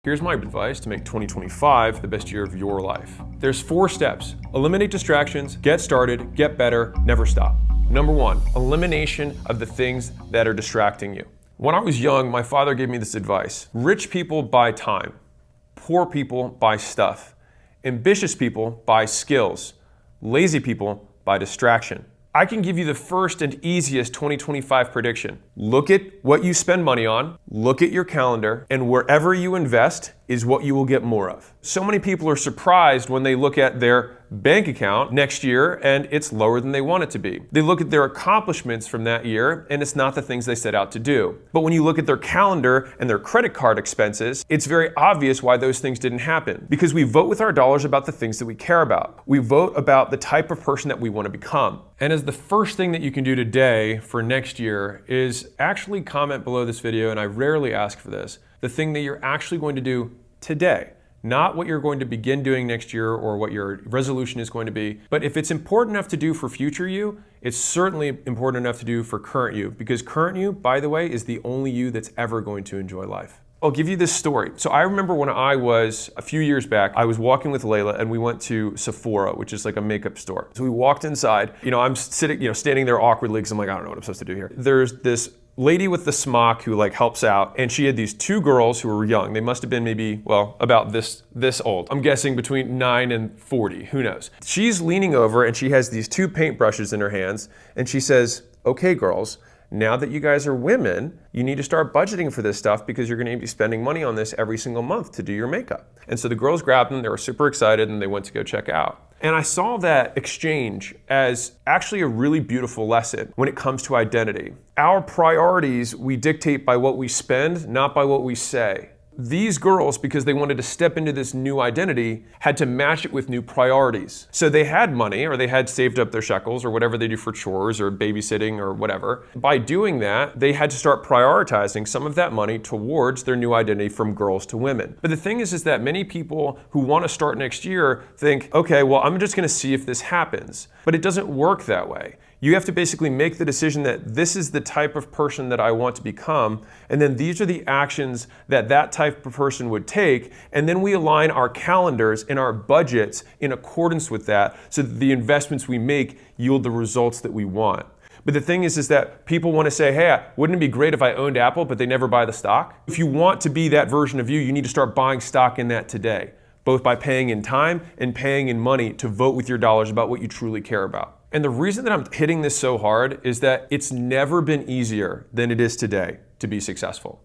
Here's my advice to make 2025 the best year of your life. There's 4 steps. Eliminate distractions, get started, get better, never stop. Number 1, elimination of the things that are distracting you. When I was young, my father gave me this advice. Rich people buy time. Poor people buy stuff. Ambitious people buy skills. Lazy people buy distraction. I can give you the first and easiest 2025 prediction. Look at what you spend money on, look at your calendar, and wherever you invest is what you will get more of. So many people are surprised when they look at their bank account next year and it's lower than they want it to be. They look at their accomplishments from that year and it's not the things they set out to do. But when you look at their calendar and their credit card expenses, it's very obvious why those things didn't happen. Because we vote with our dollars about the things that we care about. We vote about the type of person that we want to become. And as the first thing that you can do today for next year is actually comment below this video, and I rarely ask for this, the thing that you're actually going to do today. Not what you're going to begin doing next year or what your resolution is going to be. But if it's important enough to do for future you, it's certainly important enough to do for current you. Because current you, by the way, is the only you that's ever going to enjoy life. I'll give you this story. So I remember when I was, a few years back, I was walking with Layla and we went to Sephora, which is like a makeup store. So we walked inside, I'm sitting, standing there awkwardly because I'm like, I don't know what I'm supposed to do here. There's this lady with the smock who helps out, and she had these 2 girls who were young. They must have been maybe, about this old. I'm guessing between 9 and 40, who knows. She's leaning over and she has these 2 paintbrushes in her hands and she says, okay girls, now that you guys are women, you need to start budgeting for this stuff because you're gonna be spending money on this every single month to do your makeup. And so the girls grabbed them, they were super excited, and they went to go check out. And I saw that exchange as actually a really beautiful lesson when it comes to identity. Our priorities we dictate by what we spend, not by what we say. These girls, because they wanted to step into this new identity, had to match it with new priorities. So they had money, or they had saved up their shekels, or whatever they do for chores or babysitting or whatever. By doing that, they had to start prioritizing some of that money towards their new identity from girls to women. But the thing is that many people who want to start next year think, okay, well, I'm just gonna see if this happens. But it doesn't work that way. You have to basically make the decision that this is the type of person that I want to become, and then these are the actions that that type of person would take, and then we align our calendars and our budgets in accordance with that so that the investments we make yield the results that we want. But the thing is that people want to say, hey, wouldn't it be great if I owned Apple, but they never buy the stock? If you want to be that version of you, you need to start buying stock in that today, both by paying in time and paying in money to vote with your dollars about what you truly care about. And the reason that I'm hitting this so hard is that it's never been easier than it is today to be successful.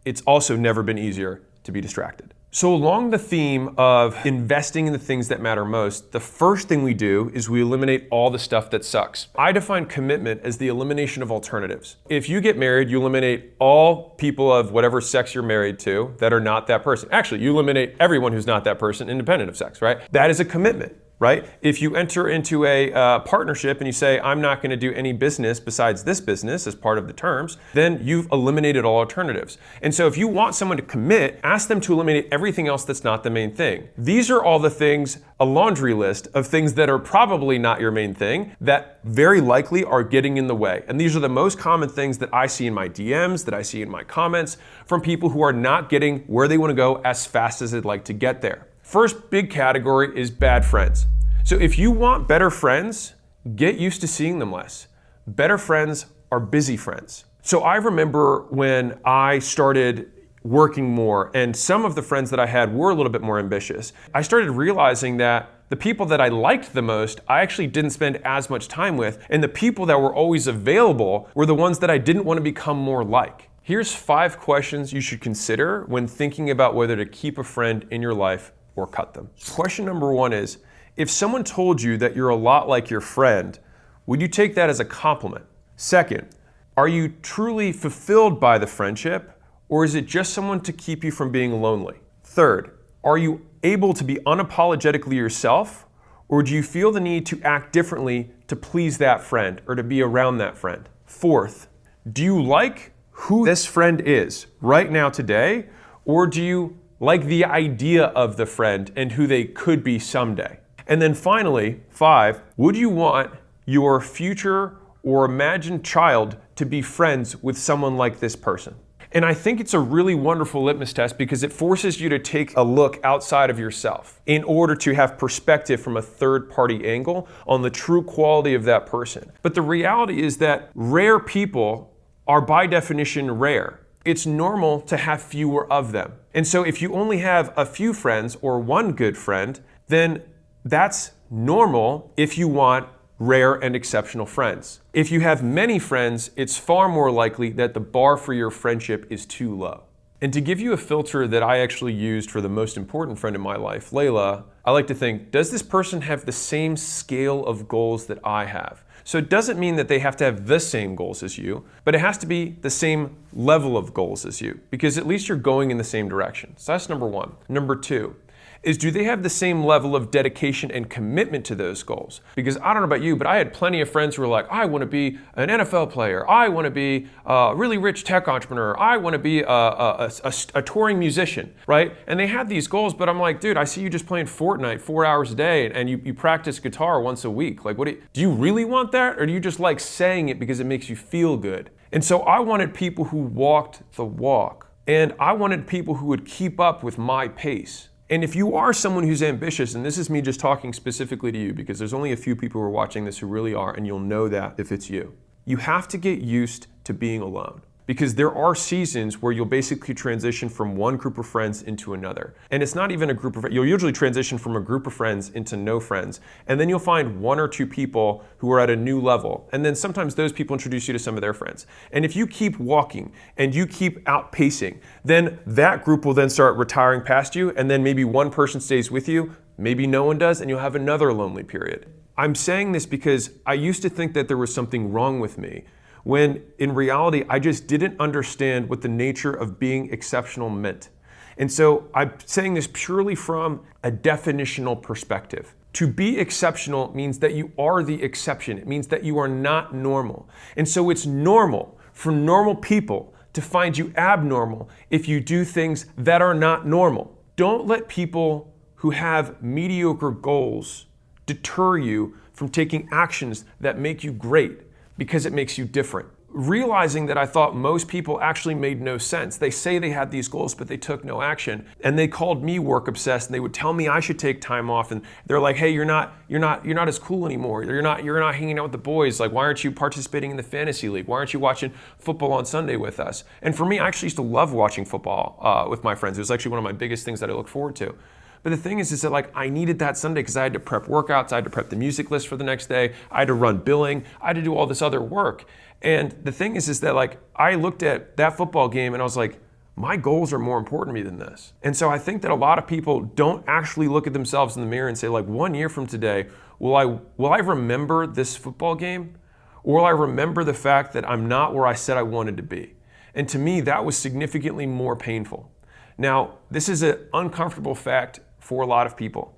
It's also never been easier to be distracted. So along the theme of investing in the things that matter most, the first thing we do is we eliminate all the stuff that sucks. I define commitment as the elimination of alternatives. If you get married, you eliminate all people of whatever sex you're married to that are not that person. Actually, you eliminate everyone who's not that person independent of sex, right? That is a commitment. Right? If you enter into a partnership and you say, I'm not going to do any business besides this business as part of the terms, then you've eliminated all alternatives. And so if you want someone to commit, ask them to eliminate everything else that's not the main thing. These are all the things, a laundry list of things that are probably not your main thing that very likely are getting in the way. And these are the most common things that I see in my DMs, that I see in my comments from people who are not getting where they want to go as fast as they'd like to get there. First big category is bad friends. So if you want better friends, get used to seeing them less. Better friends are busy friends. So I remember when I started working more and some of the friends that I had were a little bit more ambitious, I started realizing that the people that I liked the most, I actually didn't spend as much time with, and the people that were always available were the ones that I didn't want to become more like. Here's 5 questions you should consider when thinking about whether to keep a friend in your life or cut them. Question number 1 is, if someone told you that you're a lot like your friend, would you take that as a compliment? Second, are you truly fulfilled by the friendship, or is it just someone to keep you from being lonely? Third, are you able to be unapologetically yourself, or do you feel the need to act differently to please that friend or to be around that friend? Fourth, do you like who this friend is right now today, or do you like the idea of the friend and who they could be someday? And then finally, 5, would you want your future or imagined child to be friends with someone like this person? And I think it's a really wonderful litmus test because it forces you to take a look outside of yourself in order to have perspective from a third-party angle on the true quality of that person. But the reality is that rare people are by definition rare. It's normal to have fewer of them. And so if you only have a few friends or one good friend, then that's normal if you want rare and exceptional friends. If you have many friends, it's far more likely that the bar for your friendship is too low. And to give you a filter that I actually used for the most important friend in my life, Layla, I like to think, does this person have the same scale of goals that I have? So it doesn't mean that they have to have the same goals as you, but it has to be the same level of goals as you, because at least you're going in the same direction. So that's number one. Number two is, do they have the same level of dedication and commitment to those goals? Because I don't know about you, but I had plenty of friends who were like, I want to be an NFL player. I want to be a really rich tech entrepreneur. I want to be a touring musician, right? And they had these goals, but I'm like, dude, I see you just playing Fortnite 4 hours a day and you practice guitar once a week. Like, do you really want that? Or do you just like saying it because it makes you feel good? And so I wanted people who walked the walk, and I wanted people who would keep up with my pace. And if you are someone who's ambitious, and this is me just talking specifically to you because there's only a few people who are watching this who really are, and you'll know that if it's you, you have to get used to being alone. Because there are seasons where you'll basically transition from one group of friends into another. And it's not even a group of, you'll usually transition from a group of friends into no friends. And then you'll find one or two people who are at a new level. And then sometimes those people introduce you to some of their friends. And if you keep walking and you keep outpacing, then that group will then start retiring past you. And then maybe one person stays with you, maybe no one does, and you'll have another lonely period. I'm saying this because I used to think that there was something wrong with me, when in reality, I just didn't understand what the nature of being exceptional meant. And so I'm saying this purely from a definitional perspective. To be exceptional means that you are the exception. It means that you are not normal. And so it's normal for normal people to find you abnormal if you do things that are not normal. Don't let people who have mediocre goals deter you from taking actions that make you great, because it makes you different. Realizing that I thought most people actually made no sense. They say they had these goals, but they took no action. And they called me work obsessed, and they would tell me I should take time off. And they're like, hey, you're not as cool anymore. You're not hanging out with the boys. Like, why aren't you participating in the fantasy league? Why aren't you watching football on Sunday with us? And for me, I actually used to love watching football with my friends. It was actually one of my biggest things that I look forward to. But the thing is that like I needed that Sunday because I had to prep workouts, I had to prep the music list for the next day, I had to run billing, I had to do all this other work. And the thing is that like I looked at that football game and I was like, my goals are more important to me than this. And so I think that a lot of people don't actually look at themselves in the mirror and say, like, 1 year from today, will I remember this football game? Or will I remember the fact that I'm not where I said I wanted to be? And to me, that was significantly more painful. Now, this is an uncomfortable fact for a lot of people.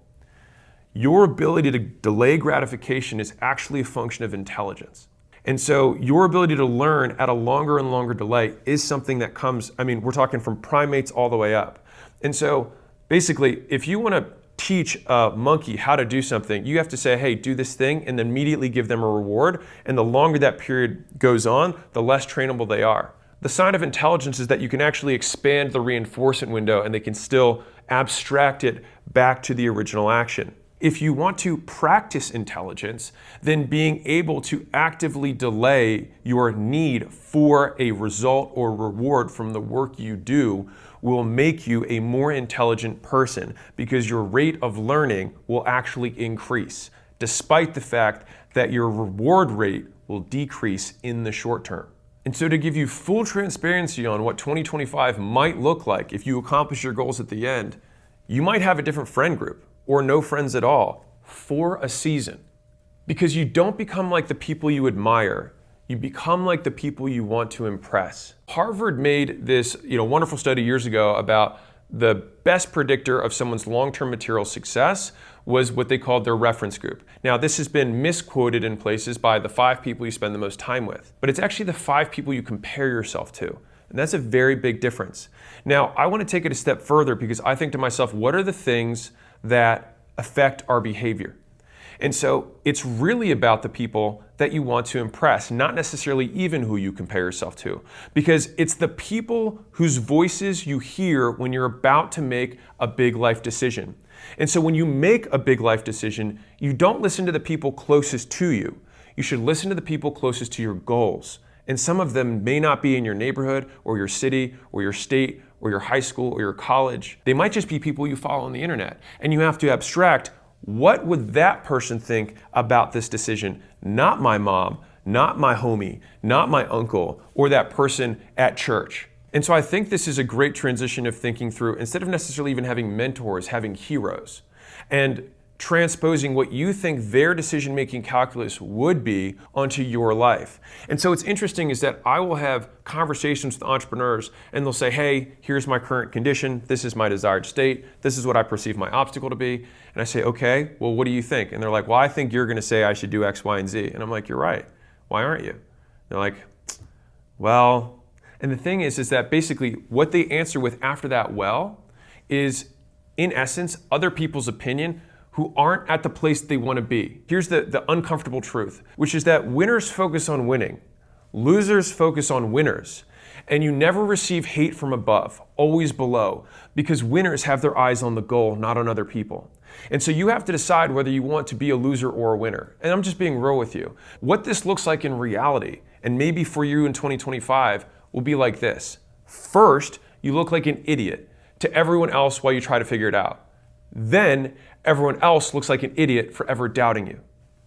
Your ability to delay gratification is actually a function of intelligence. And so your ability to learn at a longer and longer delay is something that comes, we're talking from primates all the way up. And so basically, if you want to teach a monkey how to do something, you have to say, hey, do this thing, and then immediately give them a reward. And the longer that period goes on, the less trainable they are. The sign of intelligence is that you can actually expand the reinforcement window and they can still abstract it back to the original action. If you want to practice intelligence, then being able to actively delay your need for a result or reward from the work you do will make you a more intelligent person because your rate of learning will actually increase, despite the fact that your reward rate will decrease in the short term. And so to give you full transparency on what 2025 might look like if you accomplish your goals at the end, you might have a different friend group or no friends at all for a season. Because you don't become like the people you admire, you become like the people you want to impress. Harvard made this wonderful study years ago about the best predictor of someone's long-term material success was what they called their reference group. Now, this has been misquoted in places by the 5 people you spend the most time with, but it's actually the 5 people you compare yourself to. And that's a very big difference. Now, I want to take it a step further because I think to myself, what are the things that affect our behavior? And so it's really about the people that you want to impress, not necessarily even who you compare yourself to, because it's the people whose voices you hear when you're about to make a big life decision. And so when you make a big life decision, you don't listen to the people closest to you. You should listen to the people closest to your goals. And some of them may not be in your neighborhood or your city or your state or your high school or your college. They might just be people you follow on the internet. And you have to abstract, what would that person think about this decision? Not my mom, not my homie, not my uncle, or that person at church. And so I think this is a great transition of thinking through, instead of necessarily even having mentors, having heroes, and transposing what you think their decision-making calculus would be onto your life. And so what's interesting is that I will have conversations with entrepreneurs and they'll say, hey, here's my current condition. This is my desired state. This is what I perceive my obstacle to be. And I say, okay, well, what do you think? And they're like, well, I think you're gonna say I should do X, Y, and Z. And I'm like, you're right. Why aren't you? They're like, well, and the thing is that basically what they answer with after that well is, in essence, other people's opinion who aren't at the place they want to be. Here's the uncomfortable truth, which is that winners focus on winning, losers focus on winners, and you never receive hate from above, always below, because winners have their eyes on the goal, not on other people. And so you have to decide whether you want to be a loser or a winner. And I'm just being real with you. What this looks like in reality, and maybe for you in 2025, will be like this. First, you look like an idiot to everyone else while you try to figure it out. Then everyone else looks like an idiot for ever doubting you.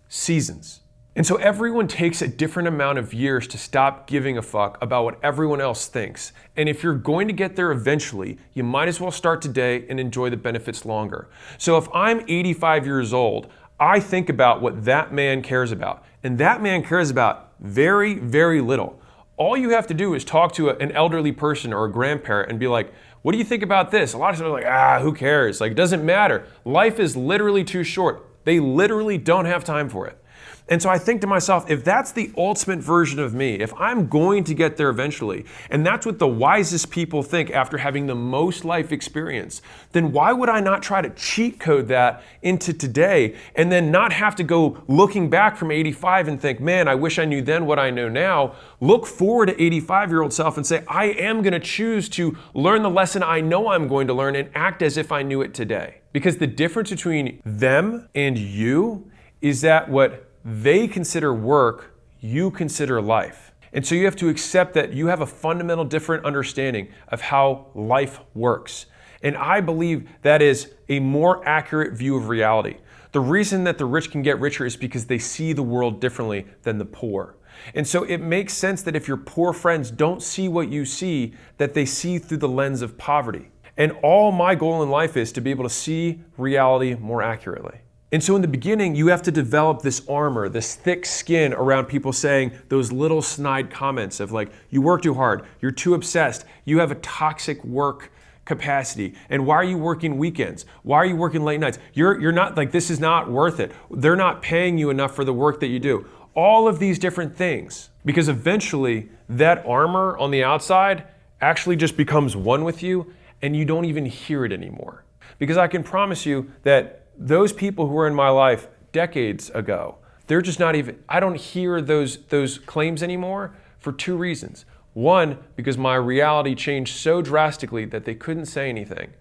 Seasons. And so everyone takes a different amount of years to stop giving a fuck about what everyone else thinks. And if you're going to get there eventually, you might as well start today and enjoy the benefits longer. So if I'm 85 years old, I think about what that man cares about. And that man cares about very, very little. All you have to do is talk to an elderly person or a grandparent and be like, what do you think about this? A lot of people are like, who cares? Like, it doesn't matter. Life is literally too short. They literally don't have time for it. And so I think to myself, if that's the ultimate version of me, if I'm going to get there eventually, and that's what the wisest people think after having the most life experience, then why would I not try to cheat code that into today and then not have to go looking back from 85 and think, man, I wish I knew then what I know now. Look forward to 85-year-old self and say, I am going to choose to learn the lesson I know I'm going to learn and act as if I knew it today. Because the difference between them and you is that what they consider work, you consider life. And so you have to accept that you have a fundamental different understanding of how life works. And I believe that is a more accurate view of reality. The reason that the rich can get richer is because they see the world differently than the poor. And so it makes sense that if your poor friends don't see what you see, that they see through the lens of poverty. And all my goal in life is to be able to see reality more accurately. And so in the beginning, you have to develop this armor, this thick skin around people saying those little snide comments of like, you work too hard, you're too obsessed, you have a toxic work capacity, and why are you working weekends? Why are you working late nights? You're not, like, this is not worth it. They're not paying you enough for the work that you do. All of these different things, because eventually that armor on the outside actually just becomes one with you and you don't even hear it anymore. Because I can promise you that those people who were in my life decades ago, they're just not even, I don't hear those claims anymore for two reasons. One, because my reality changed so drastically that they couldn't say anything.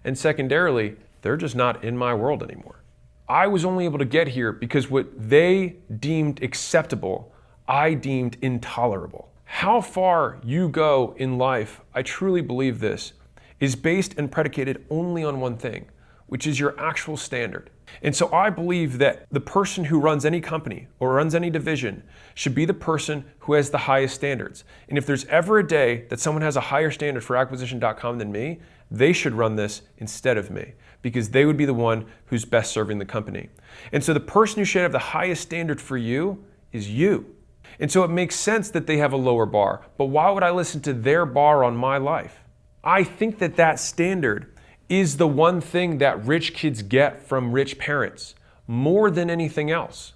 And secondarily, they're just not in my world anymore. I was only able to get here because what they deemed acceptable, I deemed intolerable. How far you go in life, I truly believe this, is based and predicated only on one thing, which is your actual standard. And so I believe that the person who runs any company or runs any division should be the person who has the highest standards. And if there's ever a day that someone has a higher standard for acquisition.com than me, they should run this instead of me, because they would be the one who's best serving the company. And so the person who should have the highest standard for you is you. And so it makes sense that they have a lower bar, but why would I listen to their bar on my life? I think that that standard is the one thing that rich kids get from rich parents more than anything else.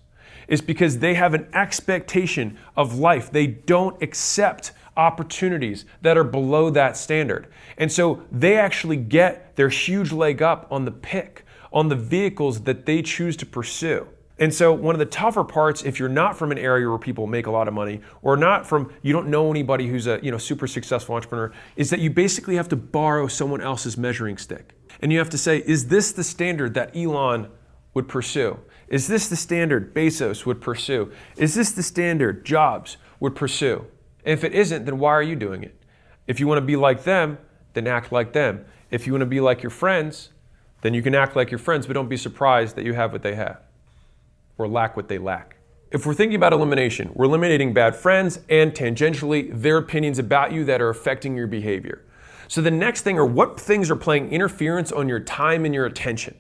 Is because they have an expectation of life. They don't accept opportunities that are below that standard. And so they actually get their huge leg up on the pick, on the vehicles that they choose to pursue. And so one of the tougher parts, if you're not from an area where people make a lot of money, or you don't know anybody who's a super successful entrepreneur, is that you basically have to borrow someone else's measuring stick. And you have to say, is this the standard that Elon would pursue? Is this the standard Bezos would pursue? Is this the standard Jobs would pursue? And if it isn't, then why are you doing it? If you want to be like them, then act like them. If you want to be like your friends, then you can act like your friends, but don't be surprised that you have what they have or lack what they lack. If we're thinking about elimination, we're eliminating bad friends and tangentially their opinions about you that are affecting your behavior. So the next thing are what things are playing interference on your time and your attention.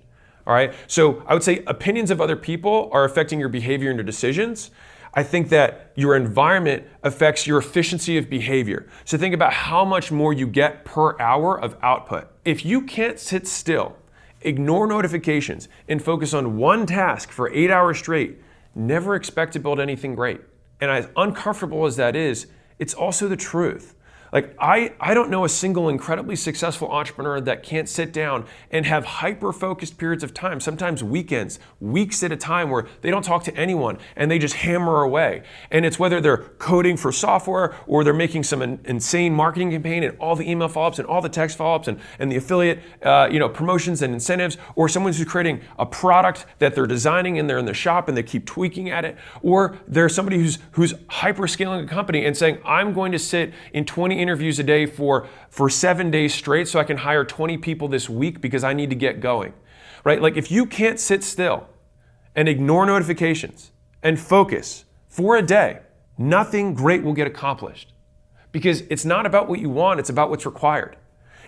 All right, so I would say opinions of other people are affecting your behavior and your decisions. I think that your environment affects your efficiency of behavior. So think about how much more you get per hour of output. If you can't sit still, ignore notifications, and focus on one task for 8 hours straight, never expect to build anything great. And as uncomfortable as that is, it's also the truth. Like, I don't know a single incredibly successful entrepreneur that can't sit down and have hyper-focused periods of time, sometimes weekends, weeks at a time where they don't talk to anyone and they just hammer away. And it's whether they're coding for software or they're making some insane marketing campaign and all the email follow-ups and all the text follow-ups and the affiliate promotions and incentives, or someone who's creating a product that they're designing and they're in the shop and they keep tweaking at it, or there's somebody who's hyper-scaling a company and saying, I'm going to sit in 20 interviews a day for 7 days straight so I can hire 20 people this week because I need to get going, right? Like, if you can't sit still and ignore notifications and focus for a day, nothing great will get accomplished, because it's not about what you want, it's about what's required.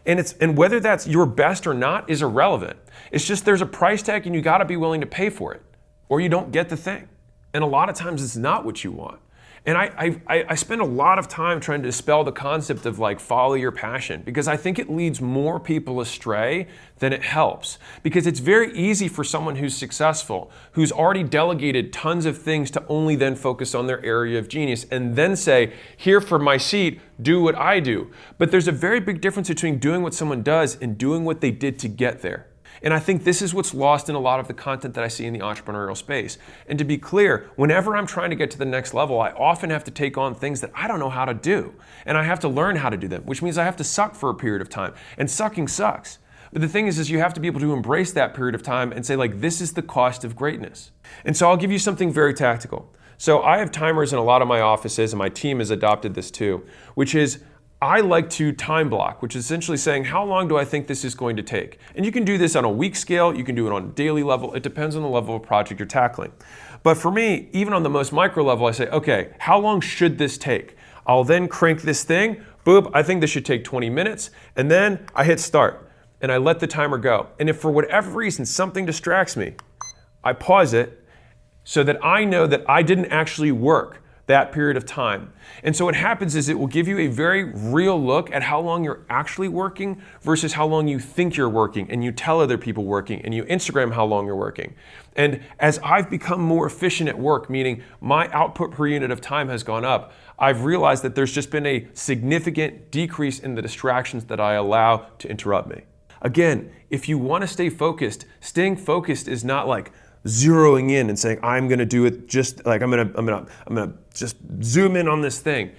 And whether that's your best or not is irrelevant. It's just there's a price tag and you gotta be willing to pay for it, or you don't get the thing. And a lot of times it's not what you want. And I spend a lot of time trying to dispel the concept of like follow your passion, because I think it leads more people astray than it helps. Because it's very easy for someone who's successful, who's already delegated tons of things, to only then focus on their area of genius and then say, here for my seat, do what I do. But there's a very big difference between doing what someone does and doing what they did to get there. And I think this is what's lost in a lot of the content that I see in the entrepreneurial space. And to be clear, whenever I'm trying to get to the next level, I often have to take on things that I don't know how to do. And I have to learn how to do them, which means I have to suck for a period of time. And sucking sucks. But the thing is you have to be able to embrace that period of time and say, like, this is the cost of greatness. And so I'll give you something very tactical. So I have timers in a lot of my offices, and my team has adopted this too, which is, I like to time block, which is essentially saying, how long do I think this is going to take? And you can do this on a week scale, you can do it on a daily level, it depends on the level of project you're tackling. But for me, even on the most micro level, I say, okay, how long should this take? I'll then crank this thing, boop, I think this should take 20 minutes, and then I hit start, and I let the timer go. And if for whatever reason something distracts me, I pause it so that I know that I didn't actually work that period of time. And so what happens is it will give you a very real look at how long you're actually working versus how long you think you're working, and you tell other people working, and you Instagram how long you're working. And as I've become more efficient at work, meaning my output per unit of time has gone up, I've realized that there's just been a significant decrease in the distractions that I allow to interrupt me. Again, if you want to stay focused, staying focused is not like zeroing in and saying, I'm going to do it just like I'm going to just zoom in on this thing.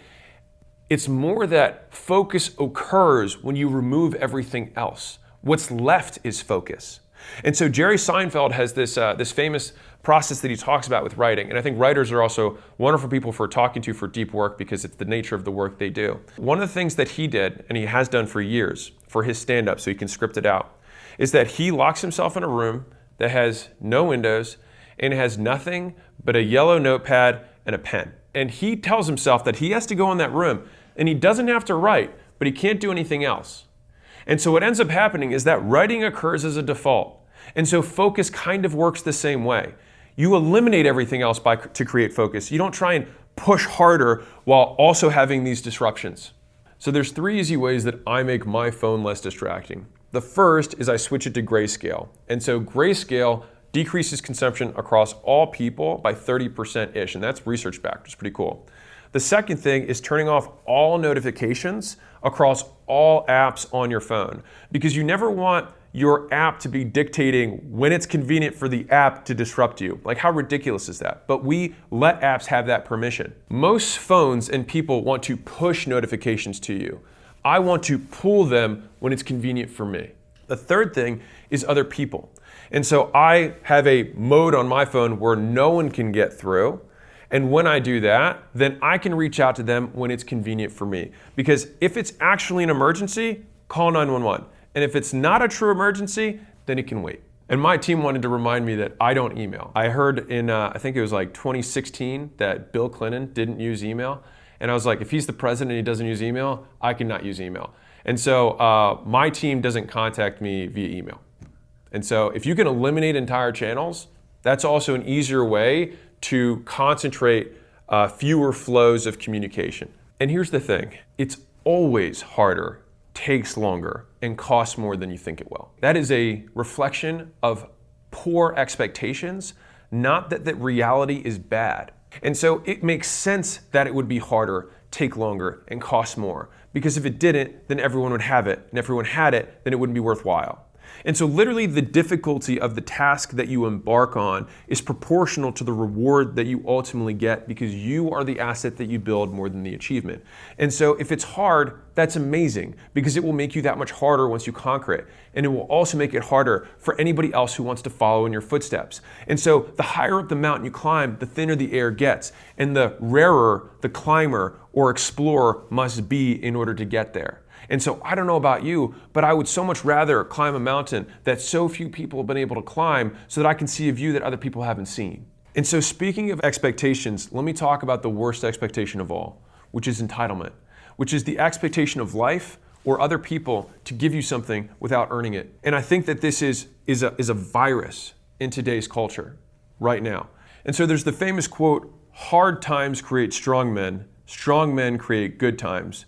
It's more that focus occurs when you remove everything else. What's left is focus. And so Jerry Seinfeld has this famous process that he talks about with writing. And I think writers are also wonderful people for talking to for deep work, because it's the nature of the work they do. One of the things that he did, and he has done for years for his stand-up so he can script it out, is that he locks himself in a room that has no windows and it has nothing but a yellow notepad and a pen. And he tells himself that he has to go in that room and he doesn't have to write, but he can't do anything else. And so what ends up happening is that writing occurs as a default. And so focus kind of works the same way. You eliminate everything else to create focus. You don't try and push harder while also having these disruptions. So there's 3 easy ways that I make my phone less distracting. The first is I switch it to grayscale. And so grayscale decreases consumption across all people by 30%-ish, and that's research backed. It's pretty cool. The second thing is turning off all notifications across all apps on your phone, because you never want your app to be dictating when it's convenient for the app to disrupt you. Like, how ridiculous is that? But we let apps have that permission. Most phones and people want to push notifications to you. I want to pull them when it's convenient for me. The third thing is other people. And so I have a mode on my phone where no one can get through. And when I do that, then I can reach out to them when it's convenient for me. Because if it's actually an emergency, call 911. And if it's not a true emergency, then it can wait. And my team wanted to remind me that I don't email. I heard in, I think it was like 2016, that Bill Clinton didn't use email. And I was like, if he's the president and he doesn't use email, I cannot use email. And so my team doesn't contact me via email. And so if you can eliminate entire channels, that's also an easier way to concentrate fewer flows of communication. And here's the thing, it's always harder, takes longer, and costs more than you think it will. That is a reflection of poor expectations, not that the reality is bad. And so it makes sense that it would be harder, take longer, and cost more. Because if it didn't, then everyone would have it. And if everyone had it, then it wouldn't be worthwhile. And so literally the difficulty of the task that you embark on is proportional to the reward that you ultimately get, because you are the asset that you build more than the achievement. And so if it's hard, that's amazing, because it will make you that much harder once you conquer it. And it will also make it harder for anybody else who wants to follow in your footsteps. And so the higher up the mountain you climb, the thinner the air gets, and the rarer the climber or explorer must be in order to get there. And so I don't know about you, but I would so much rather climb a mountain that so few people have been able to climb so that I can see a view that other people haven't seen. And so speaking of expectations, let me talk about the worst expectation of all, which is entitlement, which is the expectation of life or other people to give you something without earning it. And I think that this is a virus in today's culture right now. And so there's the famous quote, hard times create strong men create good times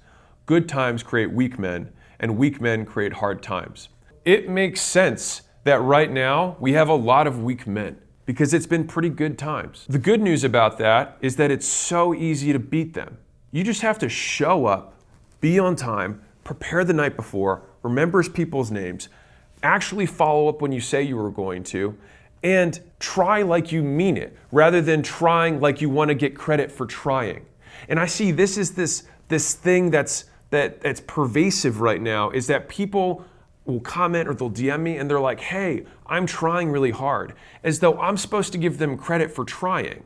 create weak men, and weak men create hard times. It makes sense that right now we have a lot of weak men because it's been pretty good times. The good news about that is that it's so easy to beat them. You just have to show up, be on time, prepare the night before, remember people's names, actually follow up when you say you were going to, and try like you mean it, rather than trying like you want to get credit for trying. And I see this is this thing that's pervasive right now, is that people will comment or they'll DM me and they're like, hey, I'm trying really hard, as though I'm supposed to give them credit for trying.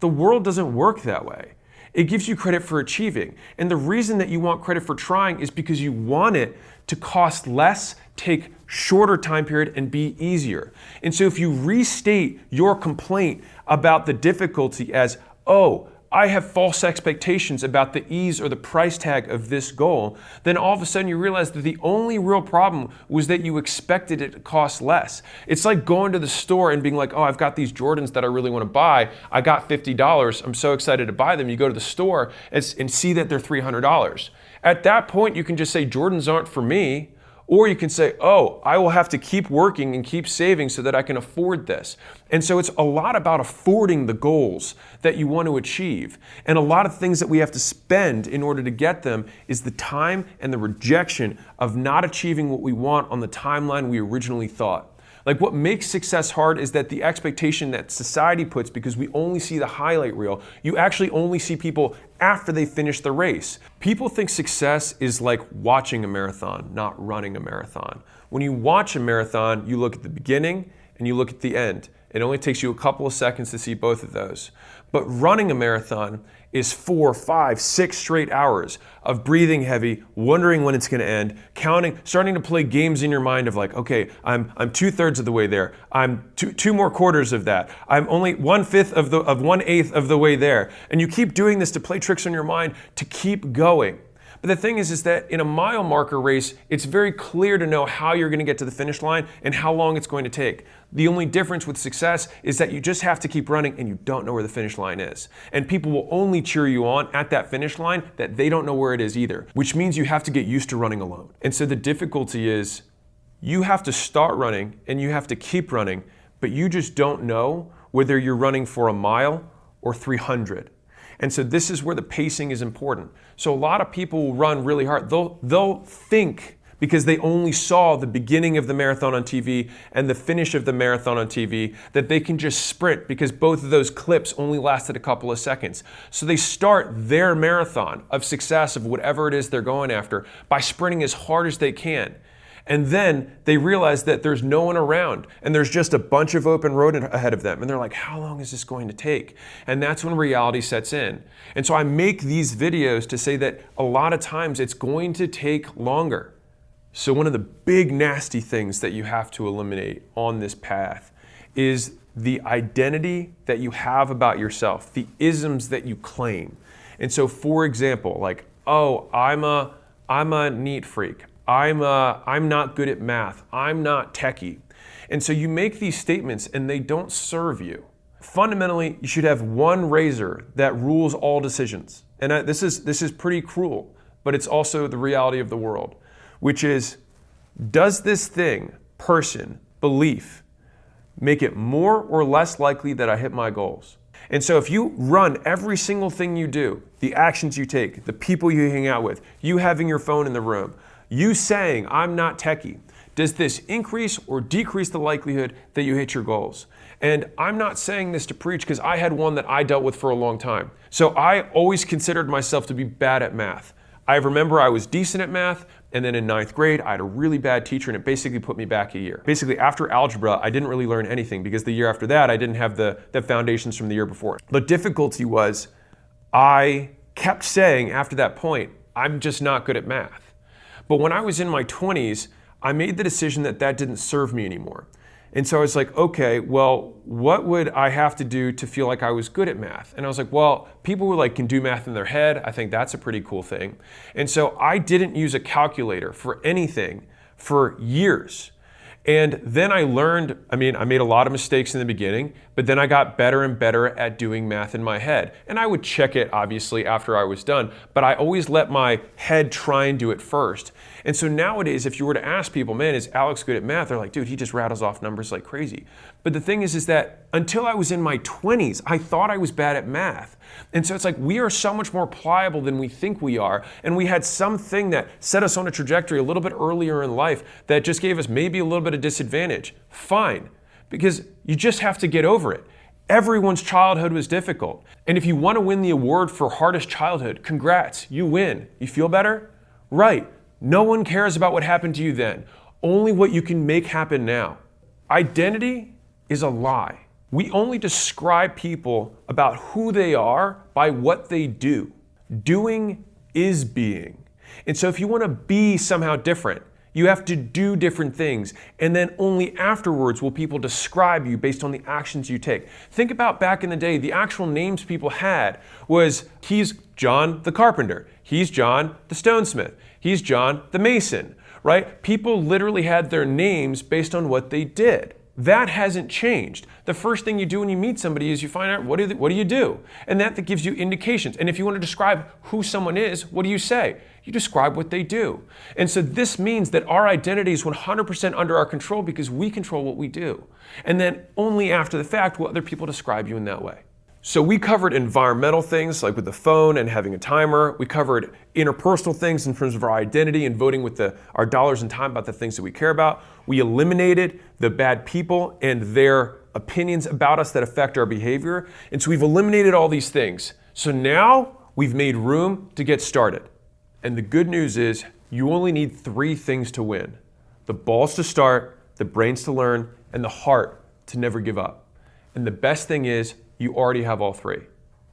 The world doesn't work that way. It gives you credit for achieving. And the reason that you want credit for trying is because you want it to cost less, take shorter time period, and be easier. And so if you restate your complaint about the difficulty as, oh, I have false expectations about the ease or the price tag of this goal, then all of a sudden you realize that the only real problem was that you expected it to cost less. It's like going to the store and being like, oh, I've got these Jordans that I really want to buy. I got $50. I'm so excited to buy them. You go to the store and see that they're $300. At that point, you can just say, Jordans aren't for me. Or you can say, oh, I will have to keep working and keep saving so that I can afford this. And so it's a lot about affording the goals that you want to achieve. And a lot of things that we have to spend in order to get them is the time and the rejection of not achieving what we want on the timeline we originally thought. Like, what makes success hard is that the expectation that society puts, because we only see the highlight reel, you actually only see people after they finish the race. People think success is like watching a marathon, not running a marathon. When you watch a marathon, you look at the beginning and you look at the end. It only takes you a couple of seconds to see both of those. But running a marathon is 4, 5, 6 straight hours of breathing heavy, wondering when it's going to end, counting, starting to play games in your mind of like, okay, I'm 2/3 of the way there. I'm two more quarters of that. I'm only 1/5 of 1/8 of the way there. And you keep doing this to play tricks on your mind to keep going. But the thing is that in a mile marker race, it's very clear to know how you're going to get to the finish line and how long it's going to take. The only difference with success is that you just have to keep running and you don't know where the finish line is. And people will only cheer you on at that finish line that they don't know where it is either, which means you have to get used to running alone. And so the difficulty is you have to start running and you have to keep running, but you just don't know whether you're running for a mile or 300. And so this is where the pacing is important. So a lot of people will run really hard. They'll think because they only saw the beginning of the marathon on TV and the finish of the marathon on TV, that they can just sprint because both of those clips only lasted a couple of seconds. So they start their marathon of success of whatever it is they're going after by sprinting as hard as they can. And then they realize that there's no one around and there's just a bunch of open road ahead of them. And they're like, how long is this going to take? And that's when reality sets in. And so I make these videos to say that a lot of times it's going to take longer. So one of the big nasty things that you have to eliminate on this path is the identity that you have about yourself, the isms that you claim. And so for example, like, oh, I'm a neat freak. I'm not good at math. I'm not techie. And so you make these statements and they don't serve you. Fundamentally, you should have one razor that rules all decisions. And this is pretty cruel, but it's also the reality of the world, which is, does this thing, person, belief, make it more or less likely that I hit my goals? And so if you run every single thing you do, the actions you take, the people you hang out with, you having your phone in the room, you saying, I'm not techie, does this increase or decrease the likelihood that you hit your goals? And I'm not saying this to preach because I had one that I dealt with for a long time. So I always considered myself to be bad at math. I remember I was decent at math, and then in 9th grade, I had a really bad teacher and it basically put me back a year. Basically after algebra, I didn't really learn anything because the year after that, I didn't have the foundations from the year before. The difficulty was I kept saying after that point, I'm just not good at math. But when I was in my 20s, I made the decision that that didn't serve me anymore. And so I was like, okay, well, what would I have to do to feel like I was good at math? And I was like, well, people who like can do math in their head, I think that's a pretty cool thing. And so I didn't use a calculator for anything for years. And then I learned, I made a lot of mistakes in the beginning, but then I got better and better at doing math in my head. And I would check it, obviously, after I was done, but I always let my head try and do it first. And so nowadays, if you were to ask people, man, is Alex good at math? They're like, dude, he just rattles off numbers like crazy. But the thing is that until I was in my 20s, I thought I was bad at math. And so it's like, we are so much more pliable than we think we are. And we had something that set us on a trajectory a little bit earlier in life that just gave us maybe a little bit of disadvantage. Fine, because you just have to get over it. Everyone's childhood was difficult. And if you want to win the award for hardest childhood, congrats, you win. You feel better? Right. No one cares about what happened to you then, only what you can make happen now. Identity is a lie. We only describe people about who they are by what they do. Doing is being. And so if you want to be somehow different, you have to do different things. And then only afterwards will people describe you based on the actions you take. Think about back in the day, the actual names people had was, he's John the carpenter. He's John the stonesmith. He's John the mason, right? People literally had their names based on what they did. That hasn't changed. The first thing you do when you meet somebody is you find out, what do you do? And that gives you indications. And if you want to describe who someone is, what do you say? You describe what they do. And so this means that our identity is 100% under our control because we control what we do. And then only after the fact will other people describe you in that way. So we covered environmental things like with the phone and having a timer. We covered interpersonal things in terms of our identity and voting with our dollars and time about the things that we care about. We eliminated the bad people and their opinions about us that affect our behavior. And so we've eliminated all these things. So now we've made room to get started. And the good news is you only need 3 things to win: the balls to start, the brains to learn, and the heart to never give up. And the best thing is you already have all 3.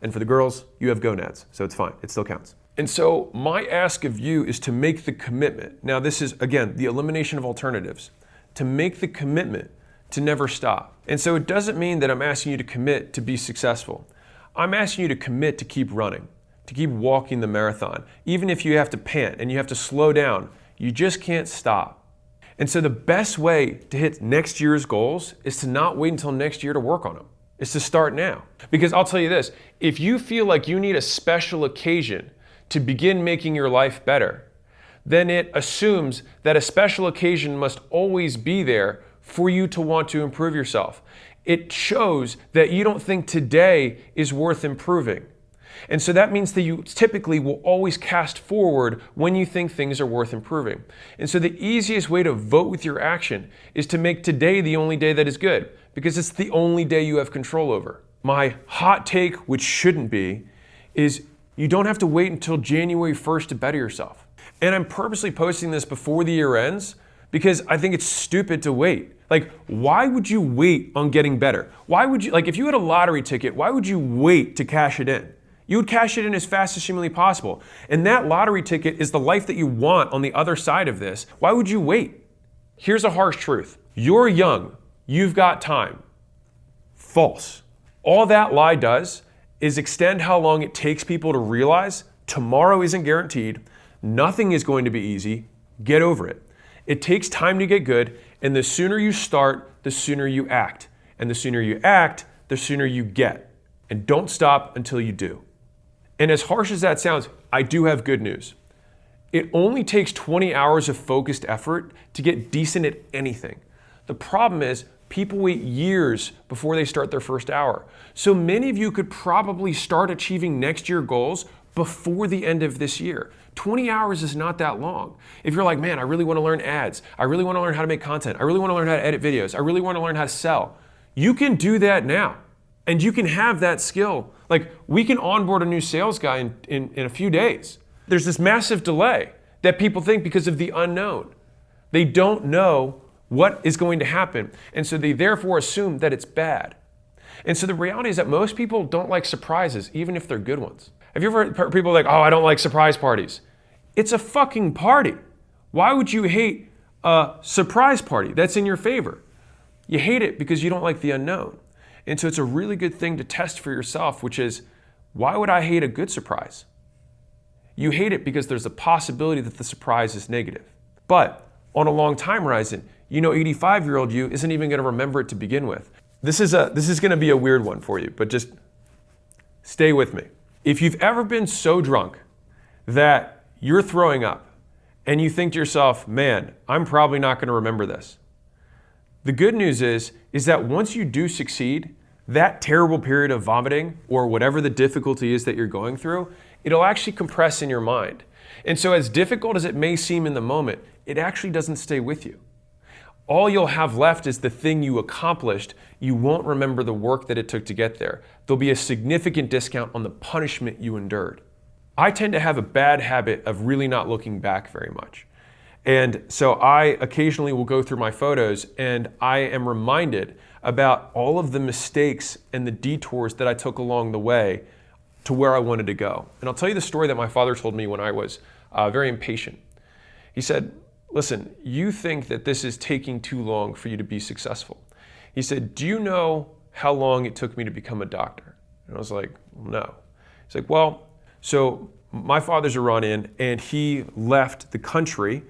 And for the girls, you have gonads, so it's fine, it still counts. And so my ask of you is to make the commitment. Now this is, again, the elimination of alternatives. To make the commitment to never stop. And so it doesn't mean that I'm asking you to commit to be successful. I'm asking you to commit to keep running, to keep walking the marathon. Even if you have to pant and you have to slow down, you just can't stop. And so the best way to hit next year's goals is to not wait until next year to work on them. It's to start now. Because I'll tell you this, if you feel like you need a special occasion to begin making your life better, then it assumes that a special occasion must always be there for you to want to improve yourself. It shows that you don't think today is worth improving. And so that means that you typically will always cast forward when you think things are worth improving. And so the easiest way to vote with your action is to make today the only day that is good, because it's the only day you have control over. My hot take, which shouldn't be, is you don't have to wait until January 1st to better yourself. And I'm purposely posting this before the year ends because I think it's stupid to wait. Like, why would you wait on getting better? Why would you, like, if you had a lottery ticket, why would you wait to cash it in? You would cash it in as fast as humanly possible. And that lottery ticket is the life that you want on the other side of this. Why would you wait? Here's a harsh truth. You're young. You've got time. False. All that lie does is extend how long it takes people to realize tomorrow isn't guaranteed. Nothing is going to be easy. Get over it. It takes time to get good, and the sooner you start, the sooner you act. And the sooner you act, the sooner you get. And don't stop until you do. And as harsh as that sounds, I do have good news. It only takes 20 hours of focused effort to get decent at anything. The problem is people wait years before they start their first hour. So many of you could probably start achieving next year goals before the end of this year. 20 hours is not that long. If you're like, man, I really want to learn ads. I really want to learn how to make content. I really want to learn how to edit videos. I really want to learn how to sell. You can do that now. And you can have that skill. Like, we can onboard a new sales guy in a few days. There's this massive delay that people think because of the unknown. They don't know what is going to happen. And so they therefore assume that it's bad. And so the reality is that most people don't like surprises, even if they're good ones. Have you ever heard people like, oh, I don't like surprise parties? It's a fucking party. Why would you hate a surprise party that's in your favor? You hate it because you don't like the unknown. And so it's a really good thing to test for yourself, which is, why would I hate a good surprise? You hate it because there's a possibility that the surprise is negative. But on a long time horizon, 85-year-old you isn't even going to remember it to begin with. This is going to be a weird one for you, but just stay with me. If you've ever been so drunk that you're throwing up and you think to yourself, man, I'm probably not going to remember this. The good news is that once you do succeed, that terrible period of vomiting or whatever the difficulty is that you're going through, it'll actually compress in your mind. And so as difficult as it may seem in the moment, it actually doesn't stay with you. All you'll have left is the thing you accomplished. You won't remember the work that it took to get there. There'll be a significant discount on the punishment you endured. I tend to have a bad habit of really not looking back very much. And so I occasionally will go through my photos and I am reminded about all of the mistakes and the detours that I took along the way to where I wanted to go. And I'll tell you the story that my father told me when I was very impatient. He said, listen, you think that this is taking too long for you to be successful. He said, do you know how long it took me to become a doctor? And I was like, no. He's like, well, so my father's Iranian and he left the country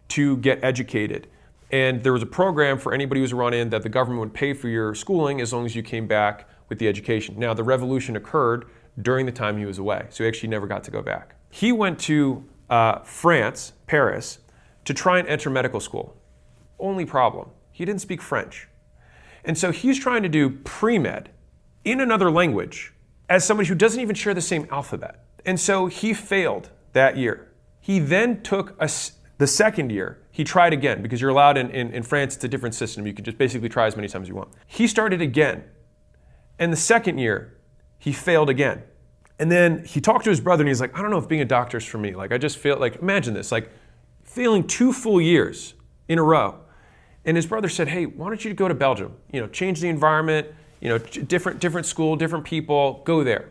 to get educated. And there was a program for anybody who's Iranian that the government would pay for your schooling as long as you came back with the education. Now, the revolution occurred during the time he was away, so he actually never got to go back. He went to France, Paris, to try and enter medical school. Only problem, he didn't speak French. And so he's trying to do pre-med in another language as somebody who doesn't even share the same alphabet. And so he failed that year. He then took the second year, he tried again, because you're allowed in France, it's a different system. You can just basically try as many times as you want. He started again. And the second year, he failed again. And then he talked to his brother and he's like, I don't know if being a doctor is for me. Like, I just feel like, imagine this, like failing 2 full years in a row. And his brother said, hey, why don't you go to Belgium? Change the environment, different school, different people, go there.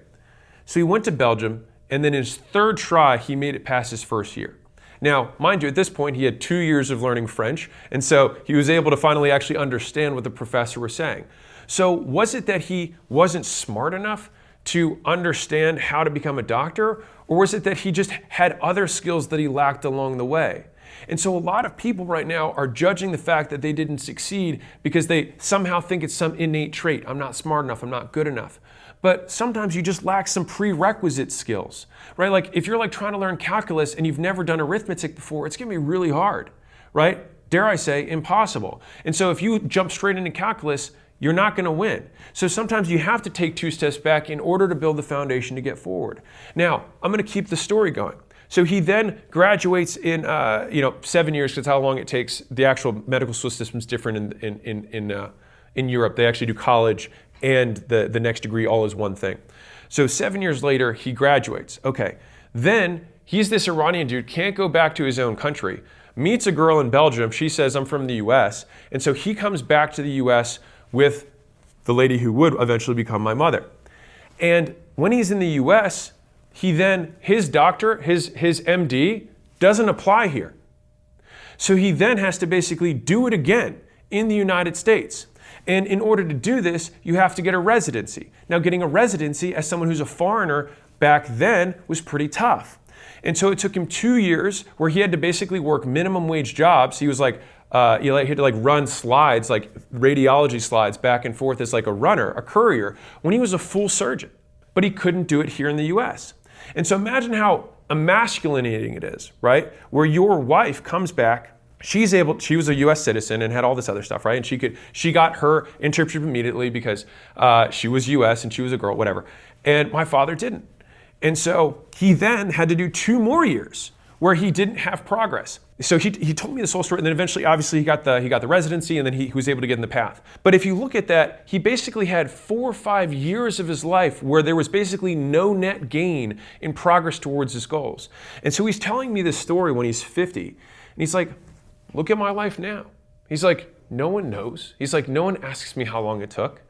So he went to Belgium, and then his third try, he made it past his first year. Now, mind you, at this point, he had 2 years of learning French, and so he was able to finally actually understand what the professor was saying. So was it that he wasn't smart enough to understand how to become a doctor, or was it that he just had other skills that he lacked along the way? And so a lot of people right now are judging the fact that they didn't succeed because they somehow think it's some innate trait. I'm not smart enough, I'm not good enough. But sometimes you just lack some prerequisite skills, right? Like if you're like trying to learn calculus and you've never done arithmetic before, it's gonna be really hard, right? Dare I say, impossible. And so if you jump straight into calculus, you're not going to win. So sometimes you have to take 2 steps back in order to build the foundation to get forward. Now, I'm going to keep the story going. So he then graduates in 7 years, because how long it takes. The actual medical school system is different in Europe. They actually do college and the next degree all as one thing. So 7 years later, he graduates. Okay, then he's this Iranian dude, can't go back to his own country, meets a girl in Belgium. She says, I'm from the US. And so he comes back to the US with the lady who would eventually become my mother. And when he's in the US, his doctor, his MD, doesn't apply here. So he then has to basically do it again in the United States. And in order to do this, you have to get a residency. Now, getting a residency as someone who's a foreigner back then was pretty tough. And so it took him 2 years where he had to basically work minimum wage jobs. He was like, he had to run slides, like radiology slides back and forth as like a runner, a courier, when he was a full surgeon. But he couldn't do it here in the US. And so imagine how emasculating it is, right? Where your wife comes back, she was a US citizen and had all this other stuff, right? And she got her internship immediately because she was US and she was a girl, whatever. And my father didn't. And so he then had to do 2 more years where he didn't have progress. So he told me this whole story, and then eventually, obviously, he got the residency, and then he was able to get in the path. But if you look at that, he basically had 4 or 5 years of his life where there was basically no net gain in progress towards his goals. And so he's telling me this story when he's 50, and he's like, look at my life now. He's like, no one knows. He's like, no one asks me how long it took.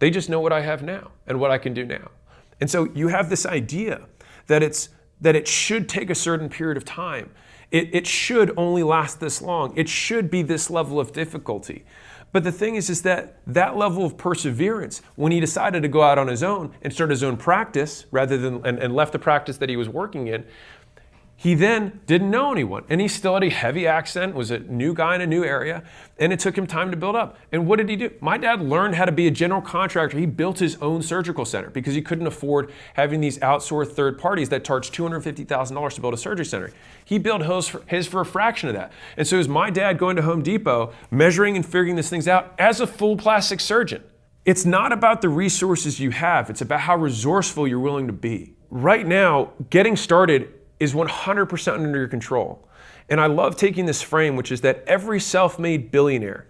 They just know what I have now and what I can do now. And so you have this idea that it should take a certain period of time. It should only last this long. It should be this level of difficulty. But the thing is that level of perseverance, when he decided to go out on his own and start his own practice rather than and left the practice that he was working in, he then didn't know anyone, and he still had a heavy accent, was a new guy in a new area, and it took him time to build up. And what did he do? My dad learned how to be a general contractor. He built his own surgical center because he couldn't afford having these outsourced third parties that charged $250,000 to build a surgery center. He built his for a fraction of that. And so it was my dad going to Home Depot, measuring and figuring these things out as a full plastic surgeon. It's not about the resources you have. It's about how resourceful you're willing to be. Right now, getting started is 100% under your control. And I love taking this frame, which is that every self-made billionaire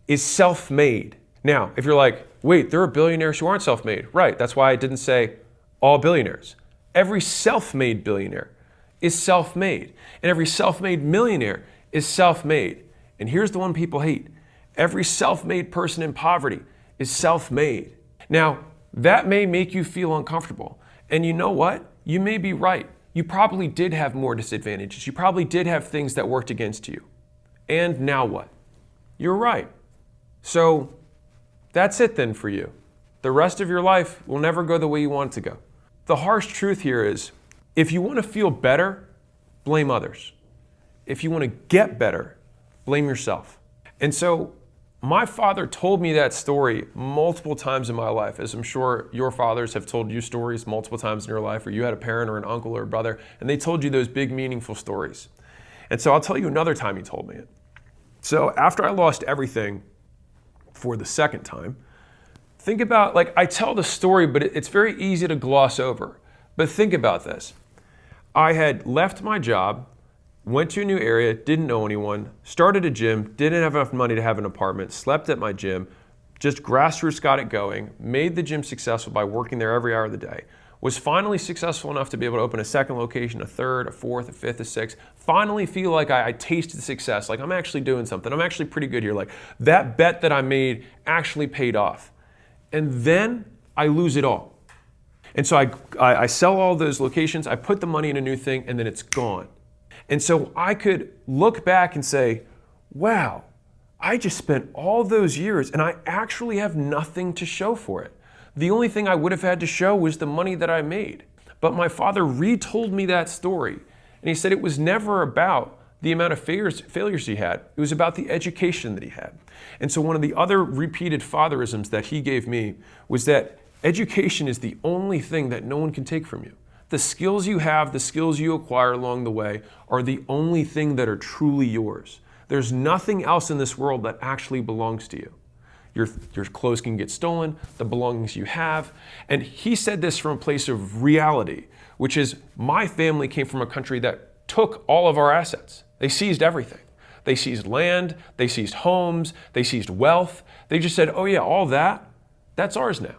is self-made. Now, if you're like, wait, there are billionaires who aren't self-made. Right, that's why I didn't say all billionaires. Every self-made billionaire is self-made. And every self-made millionaire is self-made. And here's the one people hate. Every self-made person in poverty is self-made. Now, that may make you feel uncomfortable. And you know what? You may be right. You probably did have more disadvantages. You probably did have things that worked against you. And now what? You're right. So that's it then for you. The rest of your life will never go the way you want it to go. The harsh truth here is, if you want to feel better, blame others. If you want to get better, blame yourself. And so my father told me that story multiple times in my life, as I'm sure your fathers have told you stories multiple times in your life, or you had a parent or an uncle or a brother, and they told you those big, meaningful stories. And so I'll tell you another time he told me it. So after I lost everything for the second time, think about, I tell the story, but it's very easy to gloss over. But think about this. I had left my job, went to a new area, didn't know anyone, started a gym, didn't have enough money to have an apartment, slept at my gym, just grassroots got it going, made the gym successful by working there every hour of the day, was finally successful enough to be able to open a second location, a third, a fourth, a fifth, a sixth, finally feel like I tasted success, like I'm actually doing something, I'm actually pretty good here, like that bet that I made actually paid off. And then I lose it all. And so I sell all those locations, I put the money in a new thing, and then it's gone. And so I could look back and say, wow, I just spent all those years and I actually have nothing to show for it. The only thing I would have had to show was the money that I made. But my father retold me that story. And he said it was never about the amount of failures he had. It was about the education that he had. And so one of the other repeated fatherisms that he gave me was that education is the only thing that no one can take from you. The skills you have, the skills you acquire along the way are the only thing that are truly yours. There's nothing else in this world that actually belongs to you. your clothes can get stolen, the belongings you have. And he said this from a place of reality, which is my family came from a country that took all of our assets. They seized everything. They seized land, they seized homes, they seized wealth. They just said, oh yeah, all that, that's ours now.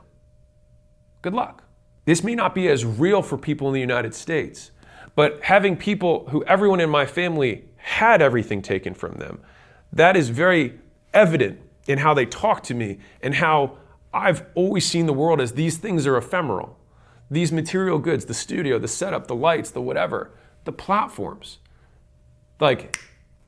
Good luck. This may not be as real for people in the United States, but having people who everyone in my family had everything taken from them, that is very evident in how they talk to me and how I've always seen the world as these things are ephemeral. These material goods, the studio, the setup, the lights, the whatever, the platforms, like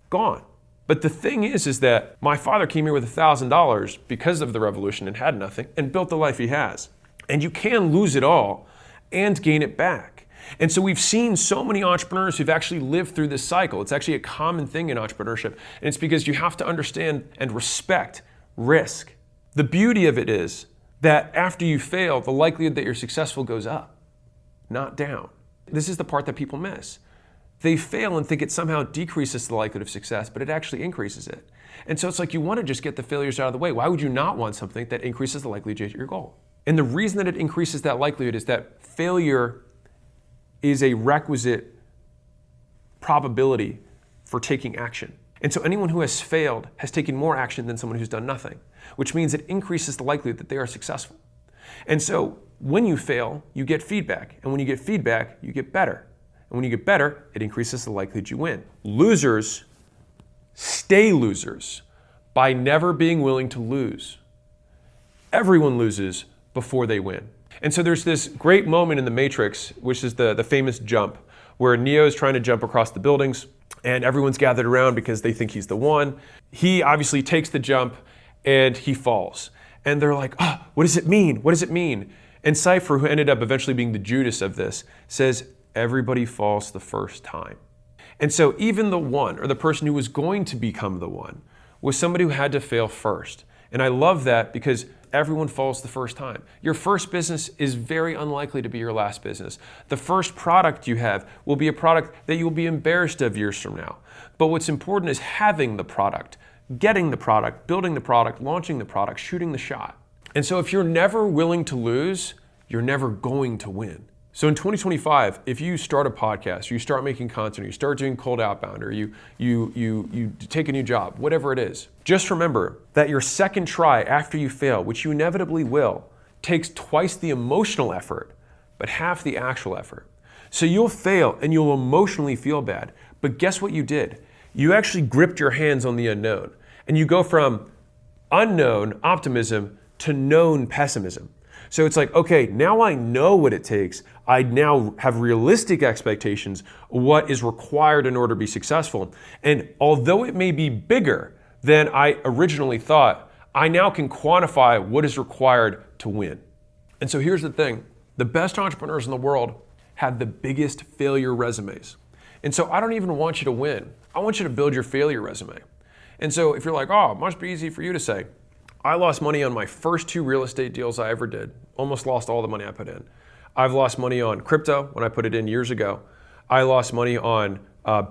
gone. But the thing is that my father came here with $1,000 because of the revolution and had nothing and built the life he has. And you can lose it all and gain it back. And so we've seen so many entrepreneurs who've actually lived through this cycle. It's actually a common thing in entrepreneurship. And it's because you have to understand and respect risk. The beauty of it is that after you fail, the likelihood that you're successful goes up, not down. This is the part that people miss. They fail and think it somehow decreases the likelihood of success, but it actually increases it. And so it's like you want to just get the failures out of the way. Why would you not want something that increases the likelihood to hit your goal? And the reason that it increases that likelihood is that failure is a requisite probability for taking action. And so anyone who has failed has taken more action than someone who's done nothing, which means it increases the likelihood that they are successful. And so when you fail, you get feedback. And when you get feedback, you get better. And when you get better, it increases the likelihood you win. Losers stay losers by never being willing to lose. Everyone loses before they win. And so there's this great moment in The Matrix, which is the famous jump, where Neo is trying to jump across the buildings and everyone's gathered around because they think he's the one. He obviously takes the jump and he falls. And they're like, what does it mean? What does it mean? And Cypher, who ended up eventually being the Judas of this, says, everybody falls the first time. And so even the one, or the person who was going to become the one, was somebody who had to fail first. And I love that because everyone falls the first time. Your first business is very unlikely to be your last business. The first product you have will be a product that you'll be embarrassed of years from now. But what's important is having the product, getting the product, building the product, launching the product, shooting the shot. And so if you're never willing to lose, you're never going to win. So in 2025, if you start a podcast, or you start making content, or you start doing cold outbound, or you take a new job, whatever it is, just remember that your second try after you fail, which you inevitably will, takes twice the emotional effort, but half the actual effort. So you'll fail and you'll emotionally feel bad, but guess what you did? You actually gripped your hands on the unknown, and you go from unknown optimism to known pessimism. So it's like, okay, now I know what it takes. I now have realistic expectations of what is required in order to be successful. And although it may be bigger than I originally thought, I now can quantify what is required to win. And so here's the thing. The best entrepreneurs in the world have the biggest failure resumes. And so I don't even want you to win. I want you to build your failure resume. And so if you're like, oh, it must be easy for you to say, I lost money on my first 2 real estate deals I ever did. Almost lost all the money I put in. I've lost money on crypto when I put it in years ago. I lost money on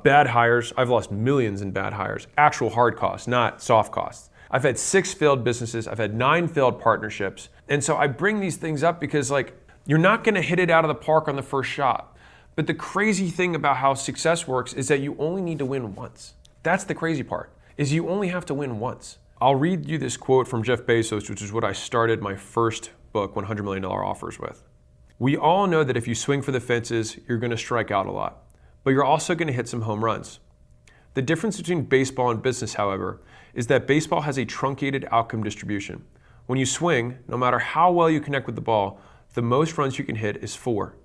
bad hires. I've lost millions in bad hires. Actual hard costs, not soft costs. I've had 6 failed businesses. I've had 9 failed partnerships. And so I bring these things up because you're not gonna hit it out of the park on the first shot. But the crazy thing about how success works is that you only need to win once. That's the crazy part, is you only have to win once. I'll read you this quote from Jeff Bezos, which is what I started my first book, $100 Million Offers, with. We all know that if you swing for the fences, you're going to strike out a lot, but you're also going to hit some home runs. The difference between baseball and business, however, is that baseball has a truncated outcome distribution. When you swing, no matter how well you connect with the ball, the most runs you can hit is 4.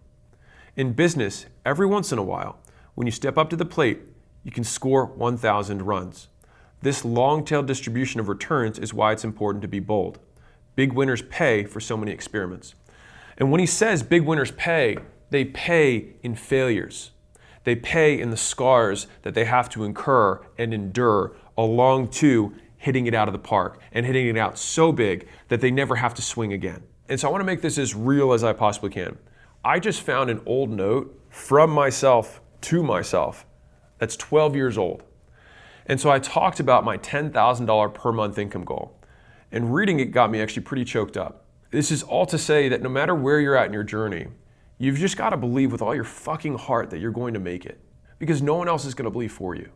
In business, every once in a while, when you step up to the plate, you can score 1,000 runs. This long-tail distribution of returns is why it's important to be bold. Big winners pay for so many experiments. And when he says big winners pay, they pay in failures. They pay in the scars that they have to incur and endure along to hitting it out of the park and hitting it out so big that they never have to swing again. And so I want to make this as real as I possibly can. I just found an old note from myself to myself that's 12 years old. And so I talked about my $10,000 per month income goal. and reading it got me actually pretty choked up. This is all to say that no matter where you're at in your journey, you've just got to believe with all your fucking heart that you're going to make it, because no one else is going to believe for you.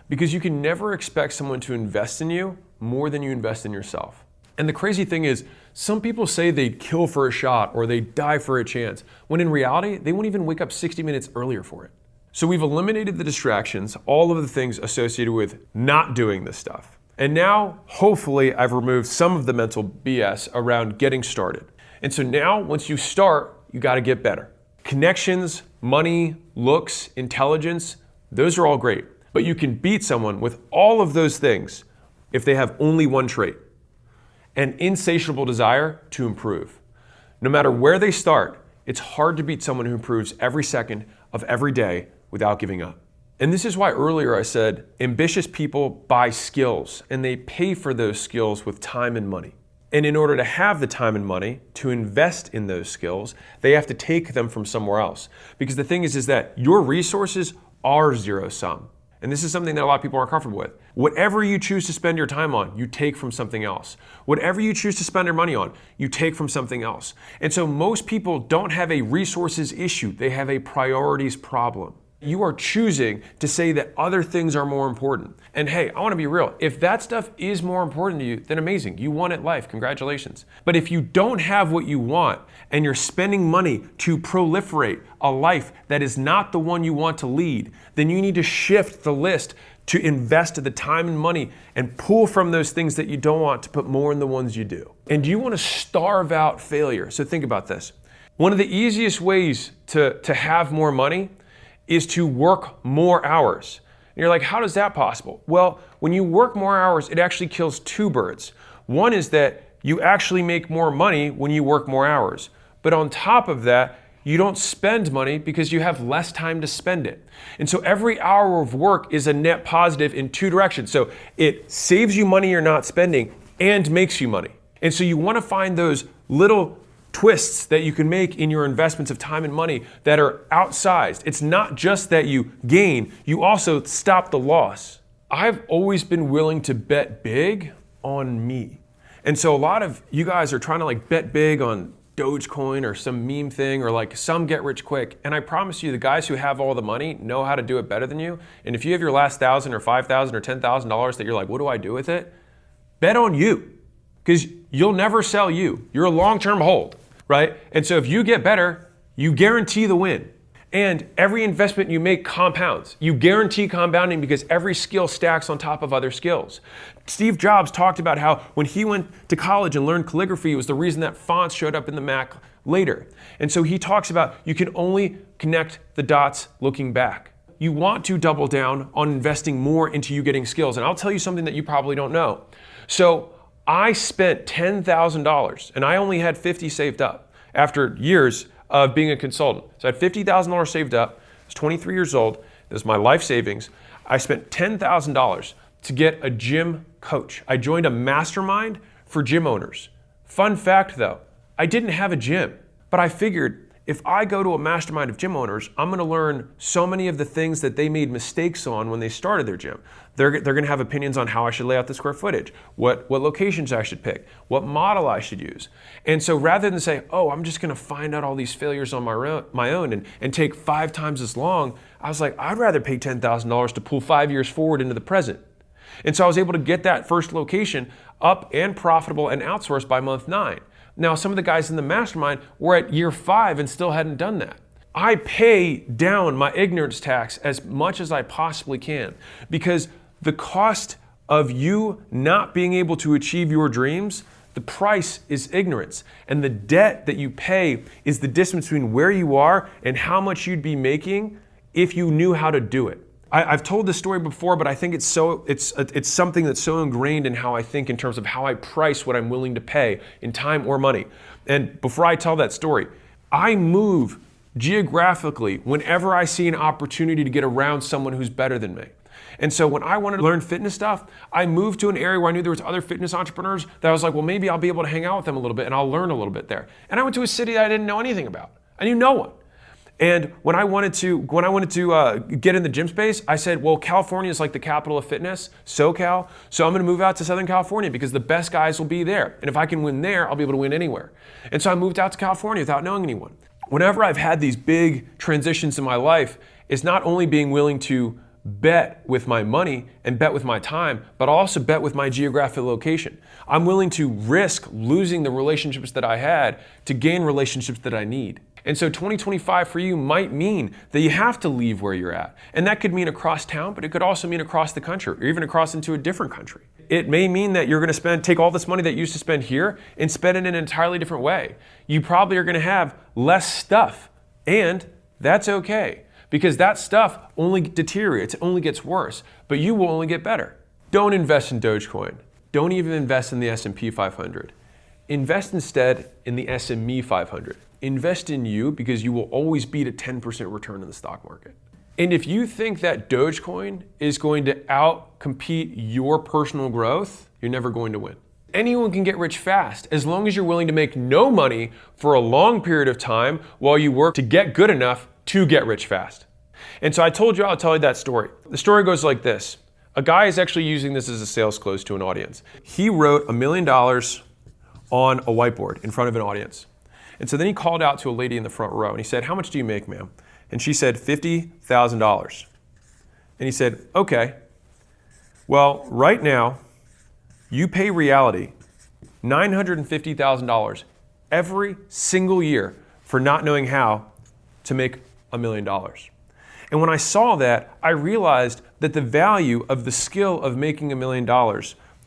Because you can never expect someone to invest in you more than you invest in yourself. And the crazy thing is, some people say they'd kill for a shot or they'd die for a chance, when in reality, they won't even wake up 60 minutes earlier for it. So we've eliminated the distractions, all of the things associated with not doing this stuff. And now, hopefully, I've removed some of the mental BS around getting started. And so now, once you start, you gotta get better. Connections, money, looks, intelligence, those are all great. But you can beat someone with all of those things if they have only one trait: an insatiable desire to improve. No matter where they start, it's hard to beat someone who improves every second of every day without giving up. And this is why earlier I said ambitious people buy skills and they pay for those skills with time and money. And in order to have the time and money to invest in those skills, they have to take them from somewhere else. Because the thing is that your resources are zero sum. And this is something that a lot of people aren't comfortable with. Whatever you choose to spend your time on, you take from something else. Whatever you choose to spend your money on, you take from something else. And so most people don't have a resources issue, they have a priorities problem. You are choosing to say that other things are more important. And hey, I want to be real. If that stuff is more important to you, then amazing. You won at life. Congratulations. But if you don't have what you want and you're spending money to proliferate a life that is not the one you want to lead, then you need to shift the list to invest the time and money and pull from those things that you don't want to put more in the ones you do. And you want to starve out failure. So think about this. One of the easiest ways to have more money is to work more hours. And you're like, how is that possible? Well, when you work more hours, it actually kills two birds. One is that you actually make more money when you work more hours. But on top of that, you don't spend money because you have less time to spend it. And so every hour of work is a net positive in two directions. So it saves you money you're not spending and makes you money. And so you want to find those little twists that you can make in your investments of time and money that are outsized. It's not just that you gain, you also stop the loss. I've always been willing to bet big on me. And so a lot of you guys are trying to bet big on Dogecoin or some meme thing or some get rich quick. And I promise you, the guys who have all the money know how to do it better than you. And if you have your last $1,000 or $5,000 or $10,000 that you're like, what do I do with it? Bet on you. Because you'll never sell you. You're a long-term hold, right? And so if you get better, you guarantee the win. And every investment you make compounds. You guarantee compounding because every skill stacks on top of other skills. Steve Jobs talked about how when he went to college and learned calligraphy, it was the reason that fonts showed up in the Mac later. And so he talks about you can only connect the dots looking back. You want to double down on investing more into you getting skills. And I'll tell you something that you probably don't know. So I spent $10,000 and I only had $50 saved up after years of being a consultant. So I had $50,000 saved up. I was 23 years old. It was my life savings. I spent $10,000 to get a gym coach. I joined a mastermind for gym owners. Fun fact though, I didn't have a gym, but I figured if I go to a mastermind of gym owners, I'm gonna learn so many of the things that they made mistakes on when they started their gym. They're gonna have opinions on how I should lay out the square footage, what locations I should pick, what model I should use. And so rather than say, oh, I'm just gonna find out all these failures on my own and take 5 times as long, I was like, I'd rather pay $10,000 to pull 5 years forward into the present. And so I was able to get that first location up and profitable and outsourced by month 9. Now, some of the guys in the mastermind were at year 5 and still hadn't done that. I pay down my ignorance tax as much as I possibly can because the cost of you not being able to achieve your dreams, the price is ignorance. And the debt that you pay is the distance between where you are and how much you'd be making if you knew how to do it. I've told this story before, but I think it's something that's so ingrained in how I think in terms of how I price what I'm willing to pay in time or money. And before I tell that story, I move geographically whenever I see an opportunity to get around someone who's better than me. And so when I wanted to learn fitness stuff, I moved to an area where I knew there was other fitness entrepreneurs that I was like, well, maybe I'll be able to hang out with them a little bit and I'll learn a little bit there. And I went to a city that I didn't know anything about. I knew no one. And when I wanted to get in the gym space, I said, well, California is like the capital of fitness, SoCal. So I'm going to move out to Southern California because the best guys will be there. And if I can win there, I'll be able to win anywhere. And so I moved out to California without knowing anyone. Whenever I've had these big transitions in my life, it's not only being willing to bet with my money and bet with my time, but also bet with my geographic location. I'm willing to risk losing the relationships that I had to gain relationships that I need. And so 2025 for you might mean that you have to leave where you're at. And that could mean across town, but it could also mean across the country or even across into a different country. It may mean that you're going to take all this money that you used to spend here and spend it in an entirely different way. You probably are going to have less stuff, and that's okay because that stuff only deteriorates, it only gets worse, but you will only get better. Don't invest in Dogecoin. Don't even invest in the S&P 500. Invest instead in the SME 500. Invest in you because you will always beat a 10% return in the stock market. And if you think that Dogecoin is going to out-compete your personal growth, you're never going to win. Anyone can get rich fast as long as you're willing to make no money for a long period of time while you work to get good enough to get rich fast. And so I told you I'll tell you that story. The story goes like this. A guy is actually using this as a sales close to an audience. He wrote $1 million on a whiteboard in front of an audience. And so then he called out to a lady in the front row and he said, "How much do you make, ma'am?" And she said, $50,000. And he said, "Okay, well, right now, you pay Reality $950,000 every single year for not knowing how to make $1 million. And when I saw that, I realized that the value of the skill of making $1 million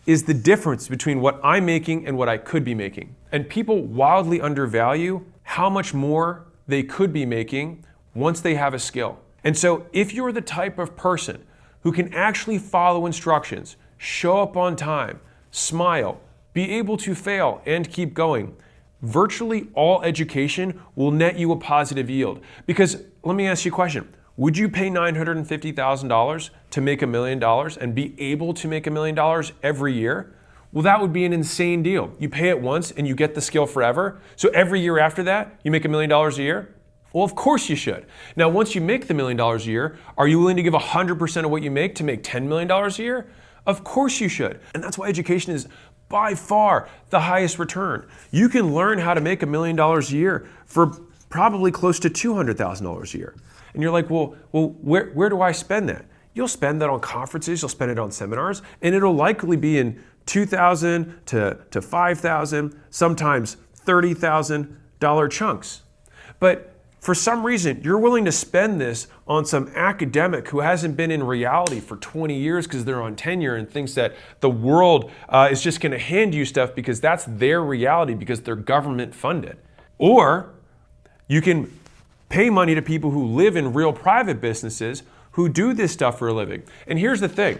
is the difference between what I'm making and what I could be making. And people wildly undervalue how much more they could be making once they have a skill. And so if you're the type of person who can actually follow instructions, show up on time, smile, be able to fail and keep going, virtually all education will net you a positive yield. Because let me ask you a question. Would you pay $950,000 to make $1 million and be able to make $1 million every year? Well, that would be an insane deal. You pay it once and you get the skill forever. So every year after that, you make $1 million a year? Well, of course you should. Now, once you make the $1 million a year, are you willing to give 100% of what you make to make $10 million a year? Of course you should. And that's why education is by far the highest return. You can learn how to make $1 million a year for probably close to $200,000 a year. And you're like, well, where do I spend that? You'll spend that on conferences, you'll spend it on seminars, and it'll likely be in $2,000 to $5,000, sometimes $30,000 chunks. But for some reason, you're willing to spend this on some academic who hasn't been in reality for 20 years because they're on tenure and thinks that the world is just going to hand you stuff because that's their reality because they're government funded. Or you can pay money to people who live in real private businesses who do this stuff for a living. And here's the thing.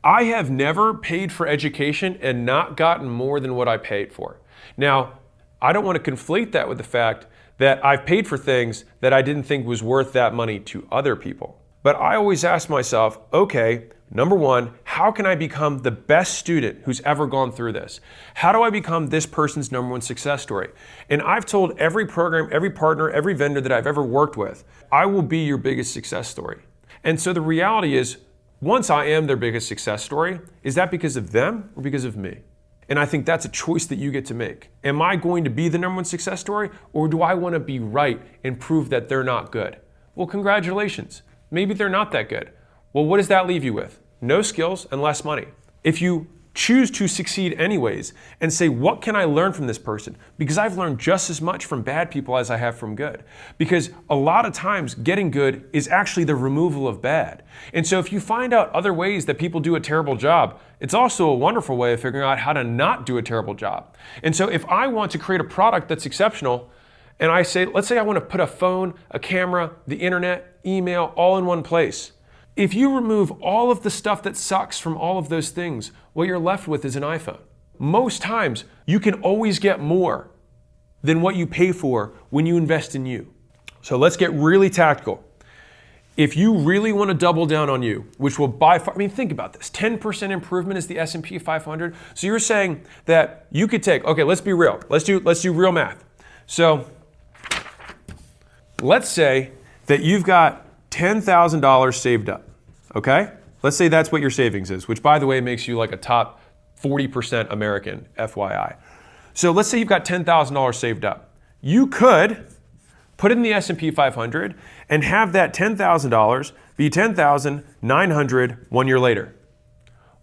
I have never paid for education and not gotten more than what I paid for. Now, I don't want to conflate that with the fact that I've paid for things that I didn't think was worth that money to other people. But I always ask myself, okay, number one, how can I become the best student who's ever gone through this? How do I become this person's number one success story? And I've told every program, every partner, every vendor that I've ever worked with, I will be your biggest success story. And so the reality is, once I am their biggest success story, is that because of them or because of me? And I think that's a choice that you get to make. Am I going to be the number one success story, or do I want to be right and prove that they're not good? Well, congratulations. Maybe they're not that good. Well, what does that leave you with? No skills and less money. If you choose to succeed anyways and say, what can I learn from this person? Because I've learned just as much from bad people as I have from good. Because a lot of times getting good is actually the removal of bad. And so if you find out other ways that people do a terrible job, it's also a wonderful way of figuring out how to not do a terrible job. And so if I want to create a product that's exceptional, and I say, let's say I want to put a phone, a camera, the internet, email, all in one place. If you remove all of the stuff that sucks from all of those things, what you're left with is an iPhone. Most times, you can always get more than what you pay for when you invest in you. So let's get really tactical. If you really want to double down on you, which will by far, think about this, 10% improvement is the S&P 500. So you're saying that you could take, okay, let's be real. Let's do real math. So let's say that you've got $10,000 saved up, okay? Let's say that's what your savings is, which by the way makes you like a top 40% American, FYI. So let's say you've got $10,000 saved up. You could put it in the S&P 500 and have that $10,000 be $10,900 1 year later.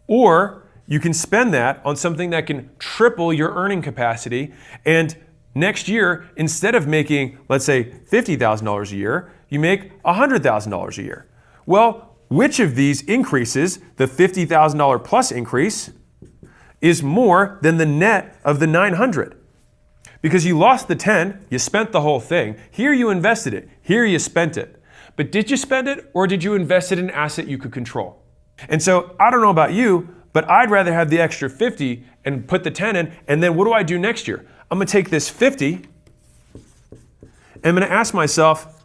Or you can spend that on something that can triple your earning capacity, and next year, instead of making, let's say, $50,000 a year, you make $100,000 a year. Well, which of these increases, the $50,000 plus increase, is more than the net of the 900? Because you lost the 10, you spent the whole thing. Here you invested it, here you spent it. But did you spend it, or did you invest it in an asset you could control? And so I don't know about you, but I'd rather have the extra 50 and put the 10 in, and then what do I do next year? I'm gonna take this 50, and I'm gonna ask myself,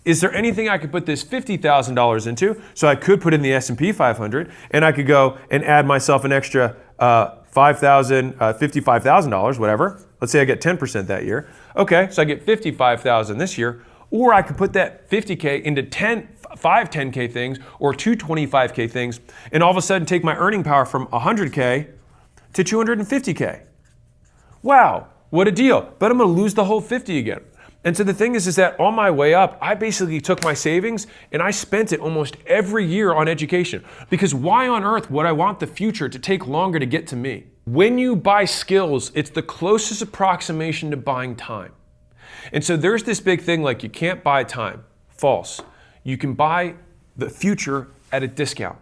is there anything I could put this $50,000 into? So I could put in the S&P 500, and I could go and add myself an extra $55,000, whatever. Let's say I get 10% that year. Okay, so I get $55,000 this year, or I could put that 50K into 5 10K things or 2 25K things, and all of a sudden take my earning power from 100K to 250K. Wow, what a deal. But I'm gonna lose the whole 50 again. And so the thing is that on my way up, I basically took my savings and I spent it almost every year on education. Because why on earth would I want the future to take longer to get to me? When you buy skills, it's the closest approximation to buying time. And so there's this big thing like you can't buy time. False. You can buy the future at a discount.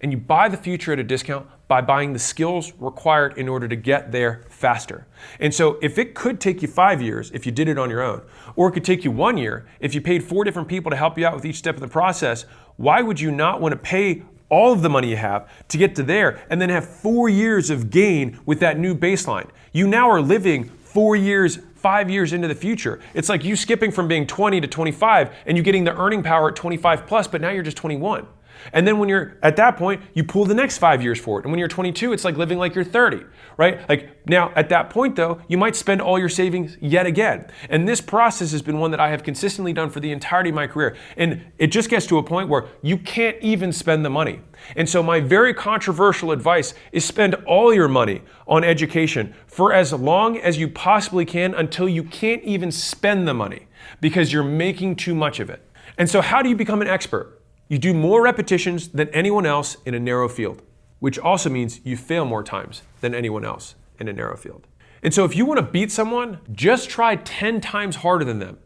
And you buy the future at a discount by buying the skills required in order to get there faster. And so if it could take you 5 years if you did it on your own, or it could take you 1 year if you paid 4 different people to help you out with each step of the process, why would you not want to pay all of the money you have to get to there and then have 4 years of gain with that new baseline? You now are living 4 years, 5 years into the future. It's like you skipping from being 20 to 25 and you getting the earning power at 25 plus, but now you're just 21. And then when you're at that point, you pull the next 5 years for it. And when you're 22, it's like living like you're 30, right? Like now at that point though, you might spend all your savings yet again. And this process has been one that I have consistently done for the entirety of my career. And it just gets to a point where you can't even spend the money. And so my very controversial advice is spend all your money on education for as long as you possibly can until you can't even spend the money because you're making too much of it. And so how do you become an expert? You do more repetitions than anyone else in a narrow field, which also means you fail more times than anyone else in a narrow field. And so if you want to beat someone, just try 10 times harder than them.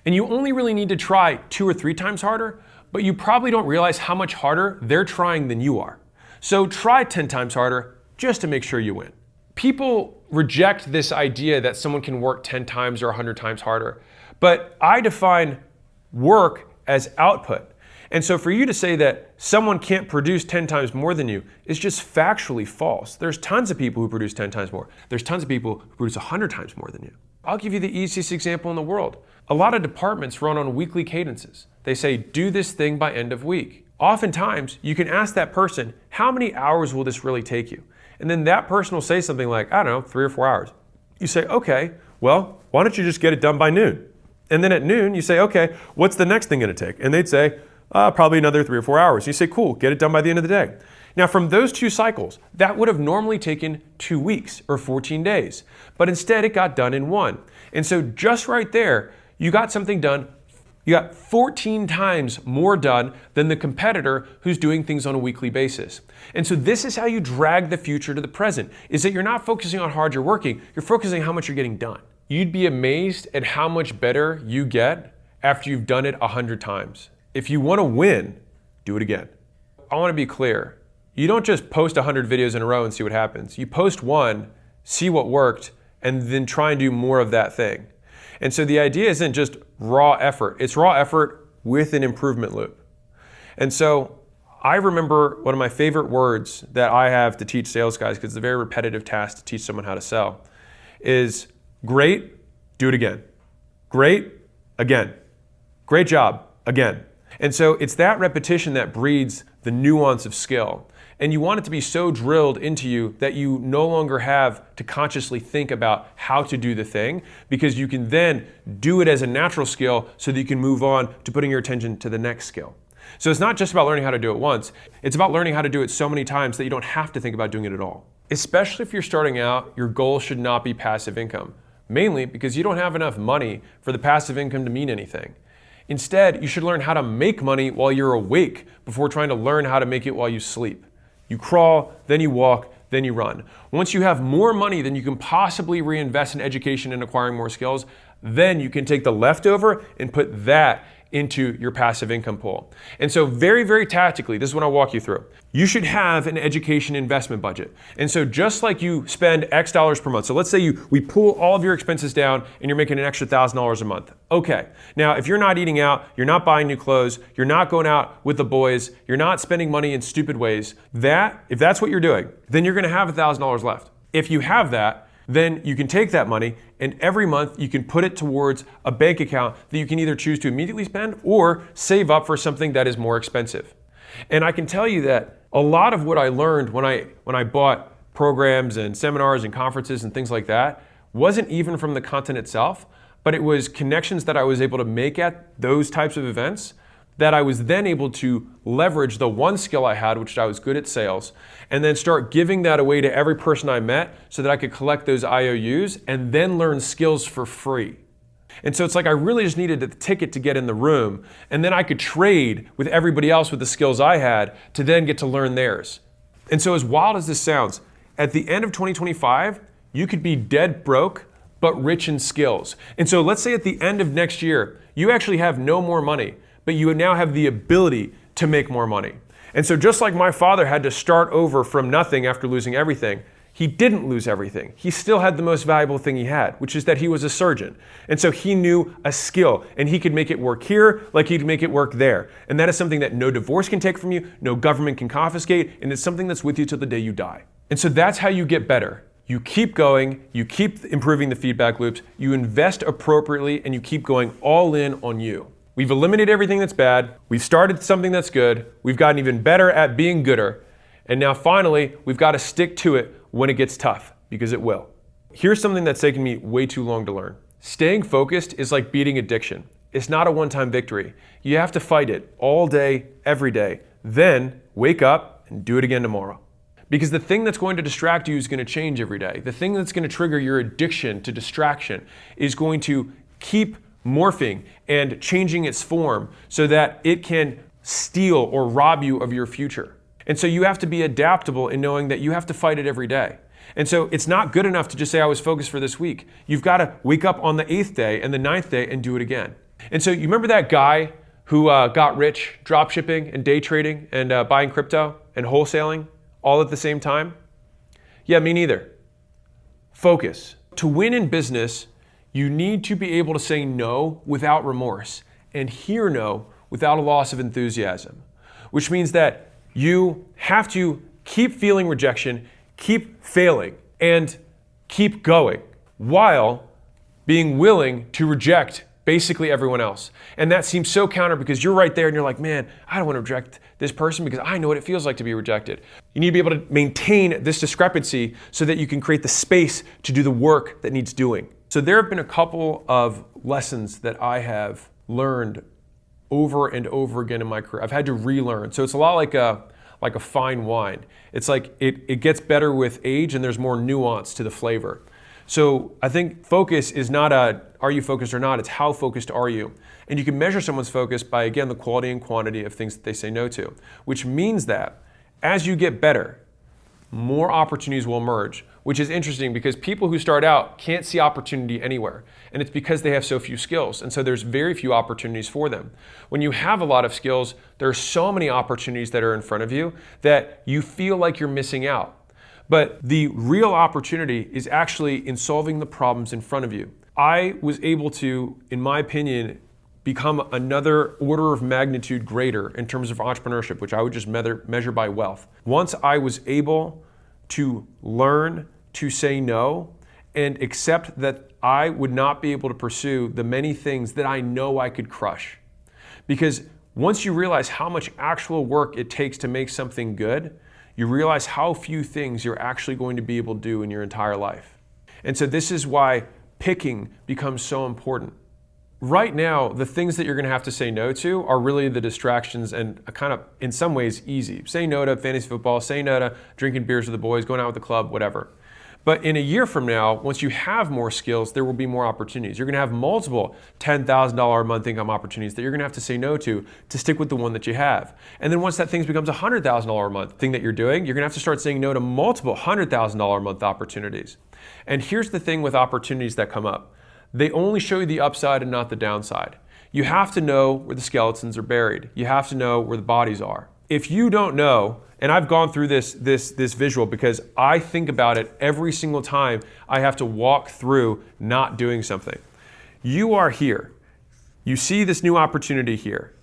And you only really need to try 2 or 3 times harder, but you probably don't realize how much harder they're trying than you are. So try 10 times harder just to make sure you win. People reject this idea that someone can work 10 times or 100 times harder, but I define work as output. And so for you to say that someone can't produce 10 times more than you is just factually false. There's tons of people who produce 10 times more. There's tons of people who produce 100 times more than you. I'll give you the easiest example in the world. A lot of departments run on weekly cadences. They say, do this thing by end of week. Oftentimes, you can ask that person, how many hours will this really take you? And then that person will say something like, I don't know, 3 or 4 hours. You say, okay, well, why don't you just get it done by noon? And then at noon, you say, okay, what's the next thing gonna take? And they'd say, probably another 3 or 4 hours. You say, cool, get it done by the end of the day. Now from those 2 cycles, that would have normally taken 2 weeks or 14 days, but instead it got done in 1. And so just right there, you got something done, you got 14 times more done than the competitor who's doing things on a weekly basis. And so this is how you drag the future to the present, is that you're not focusing on how hard you're working, you're focusing on how much you're getting done. You'd be amazed at how much better you get after you've done it 100 times. If you want to win, do it again. I want to be clear. You don't just post 100 videos in a row and see what happens. You post one, see what worked, and then try and do more of that thing. And so the idea isn't just raw effort. It's raw effort with an improvement loop. And so I remember one of my favorite words that I have to teach sales guys, because it's a very repetitive task to teach someone how to sell, is great, do it again. Great, again. Great job, again. And so it's that repetition that breeds the nuance of skill. And you want it to be so drilled into you that you no longer have to consciously think about how to do the thing, because you can then do it as a natural skill so that you can move on to putting your attention to the next skill. So it's not just about learning how to do it once, it's about learning how to do it so many times that you don't have to think about doing it at all. Especially if you're starting out, your goal should not be passive income, mainly because you don't have enough money for the passive income to mean anything. Instead, you should learn how to make money while you're awake before trying to learn how to make it while you sleep. You crawl, then you walk, then you run. Once you have more money than you can possibly reinvest in education and acquiring more skills, then you can take the leftover and put that into your passive income pool. And so very, very tactically, this is what I'll walk you through. You should have an education investment budget. And so just like you spend X dollars per month, so let's say we pull all of your expenses down and you're making an extra $1,000 a month. Okay, now if you're not eating out, you're not buying new clothes, you're not going out with the boys, you're not spending money in stupid ways, if that's what you're doing, then you're gonna have $1,000 left. If you have that, then you can take that money and every month you can put it towards a bank account that you can either choose to immediately spend or save up for something that is more expensive. And I can tell you that a lot of what I learned when I bought programs and seminars and conferences and things like that wasn't even from the content itself, but it was connections that I was able to make at those types of events that I was then able to leverage the one skill I had, which I was good at sales, and then start giving that away to every person I met so that I could collect those IOUs and then learn skills for free. And so it's like I really just needed a ticket to get in the room, and then I could trade with everybody else with the skills I had to then get to learn theirs. And so as wild as this sounds, at the end of 2025, you could be dead broke, but rich in skills. And so let's say at the end of next year, you actually have no more money, but you now have the ability to make more money. And so just like my father had to start over from nothing after losing everything, he didn't lose everything. He still had the most valuable thing he had, which is that he was a surgeon. And so he knew a skill, and he could make it work here like he'd make it work there. And that is something that no divorce can take from you, no government can confiscate, and it's something that's with you till the day you die. And so that's how you get better. You keep going, you keep improving the feedback loops, you invest appropriately, and you keep going all in on you. We've eliminated everything that's bad, we've started something that's good, we've gotten even better at being gooder, and now finally, we've got to stick to it when it gets tough, because it will. Here's something that's taken me way too long to learn. Staying focused is like beating addiction. It's not a one-time victory. You have to fight it all day, every day, then wake up and do it again tomorrow. Because the thing that's going to distract you is going to change every day. The thing that's going to trigger your addiction to distraction is going to keep morphing and changing its form so that it can steal or rob you of your future. And so you have to be adaptable in knowing that you have to fight it every day. And so it's not good enough to just say I was focused for this week. You've got to wake up on the 8th day and the 9th day and do it again. And so you remember that guy who got rich drop shipping and day trading and buying crypto and wholesaling all at the same time? Yeah, me neither. Focus. To win in business, you need to be able to say no without remorse and hear no without a loss of enthusiasm, which means that you have to keep feeling rejection, keep failing, and keep going while being willing to reject basically everyone else. And that seems so counter because you're right there and you're like, man, I don't want to reject this person because I know what it feels like to be rejected. You need to be able to maintain this discrepancy so that you can create the space to do the work that needs doing. So there have been a couple of lessons that I have learned over and over again in my career. I've had to relearn. So it's a lot like a fine wine. It's like it gets better with age and there's more nuance to the flavor. So I think focus is not are you focused or not, it's how focused are you? And you can measure someone's focus by, again, the quality and quantity of things that they say no to, which means that as you get better, more opportunities will emerge, which is interesting because people who start out can't see opportunity anywhere. And it's because they have so few skills. And so there's very few opportunities for them. When you have a lot of skills, there are so many opportunities that are in front of you that you feel like you're missing out. But the real opportunity is actually in solving the problems in front of you. I was able to, in my opinion, become another order of magnitude greater in terms of entrepreneurship, which I would just measure by wealth. Once I was able to learn to say no and accept that I would not be able to pursue the many things that I know I could crush. Because once you realize how much actual work it takes to make something good, you realize how few things you're actually going to be able to do in your entire life. And so this is why picking becomes so important. Right now, the things that you're going to have to say no to are really the distractions and kind of, in some ways, easy. Say no to fantasy football, say no to drinking beers with the boys, going out with the club, whatever. But in a year from now, once you have more skills, there will be more opportunities. You're going to have multiple $10,000 a month income opportunities that you're going to have to say no to stick with the one that you have. And then once that thing becomes a $100,000 a month thing that you're doing, you're going to have to start saying no to multiple $100,000 a month opportunities. And here's the thing with opportunities that come up. They only show you the upside and not the downside. You have to know where the skeletons are buried. You have to know where the bodies are. If you don't know, and I've gone through this visual because I think about it every single time I have to walk through not doing something. You are here. You see this new opportunity here.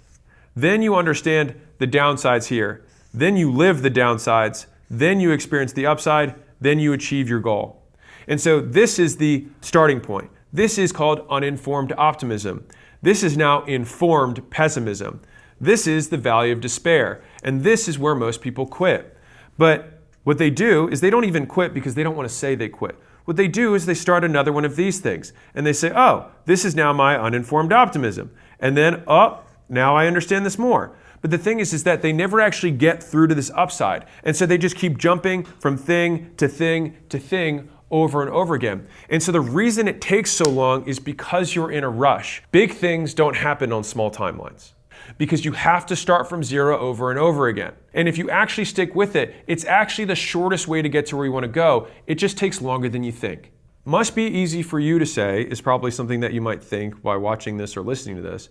Then you understand the downsides here. Then you live the downsides. Then you experience the upside. Then you achieve your goal. And so this is the starting point. This is called uninformed optimism. This is now informed pessimism. This is the valley of despair. And this is where most people quit. But what they do is they don't even quit because they don't want to say they quit. What they do is they start another one of these things. And they say, oh, this is now my uninformed optimism. And then, oh, now I understand this more. But the thing is that they never actually get through to this upside. And so they just keep jumping from thing to thing to thing over and over again. And so the reason it takes so long is because you're in a rush. Big things don't happen on small timelines because you have to start from zero over and over again. And if you actually stick with it, it's actually the shortest way to get to where you want to go. It just takes longer than you think. Must be easy for you to say is probably something that you might think by watching this or listening to this.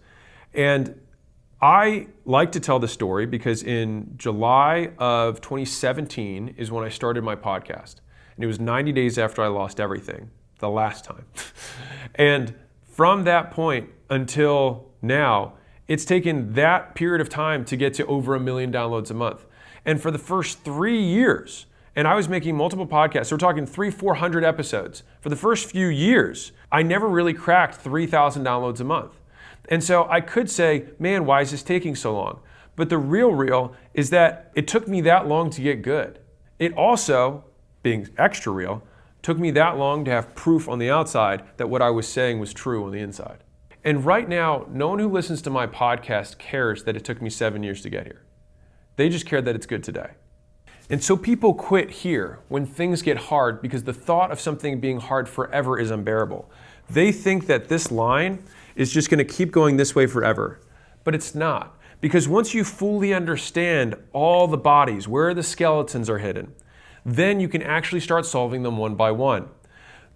And I like to tell the story because in July of 2017 is when I started my podcast. And it was 90 days after I lost everything, the last time. And from that point until now, it's taken that period of time to get to over 1 million downloads a month. And for the first 3 years, and I was making multiple podcasts, so we're talking 300-400 episodes. For the first few years, I never really cracked 3,000 downloads a month. And so I could say, man, why is this taking so long? But the real is that it took me that long to get good. It also, being extra real, took me that long to have proof on the outside that what I was saying was true on the inside. And right now, no one who listens to my podcast cares that it took me 7 years to get here. They just care that it's good today. And so people quit here when things get hard because the thought of something being hard forever is unbearable. They think that this line is just going to keep going this way forever. But it's not. Because once you fully understand all the bodies, where the skeletons are hidden, then you can actually start solving them one by one.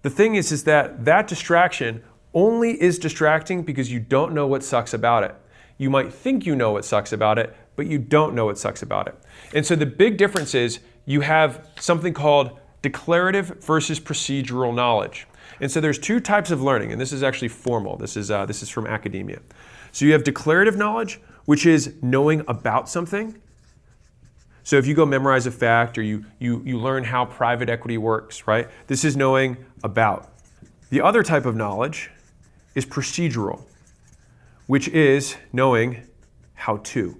The thing is that distraction only is distracting because you don't know what sucks about it. You might think you know what sucks about it, but you don't know what sucks about it. And so the big difference is you have something called declarative versus procedural knowledge. And so there's two types of learning, and this is actually formal. This is from academia. So you have declarative knowledge, which is knowing about something. So if you go memorize a fact or you learn how private equity works, right? This is knowing about. The other type of knowledge is procedural, which is knowing how to.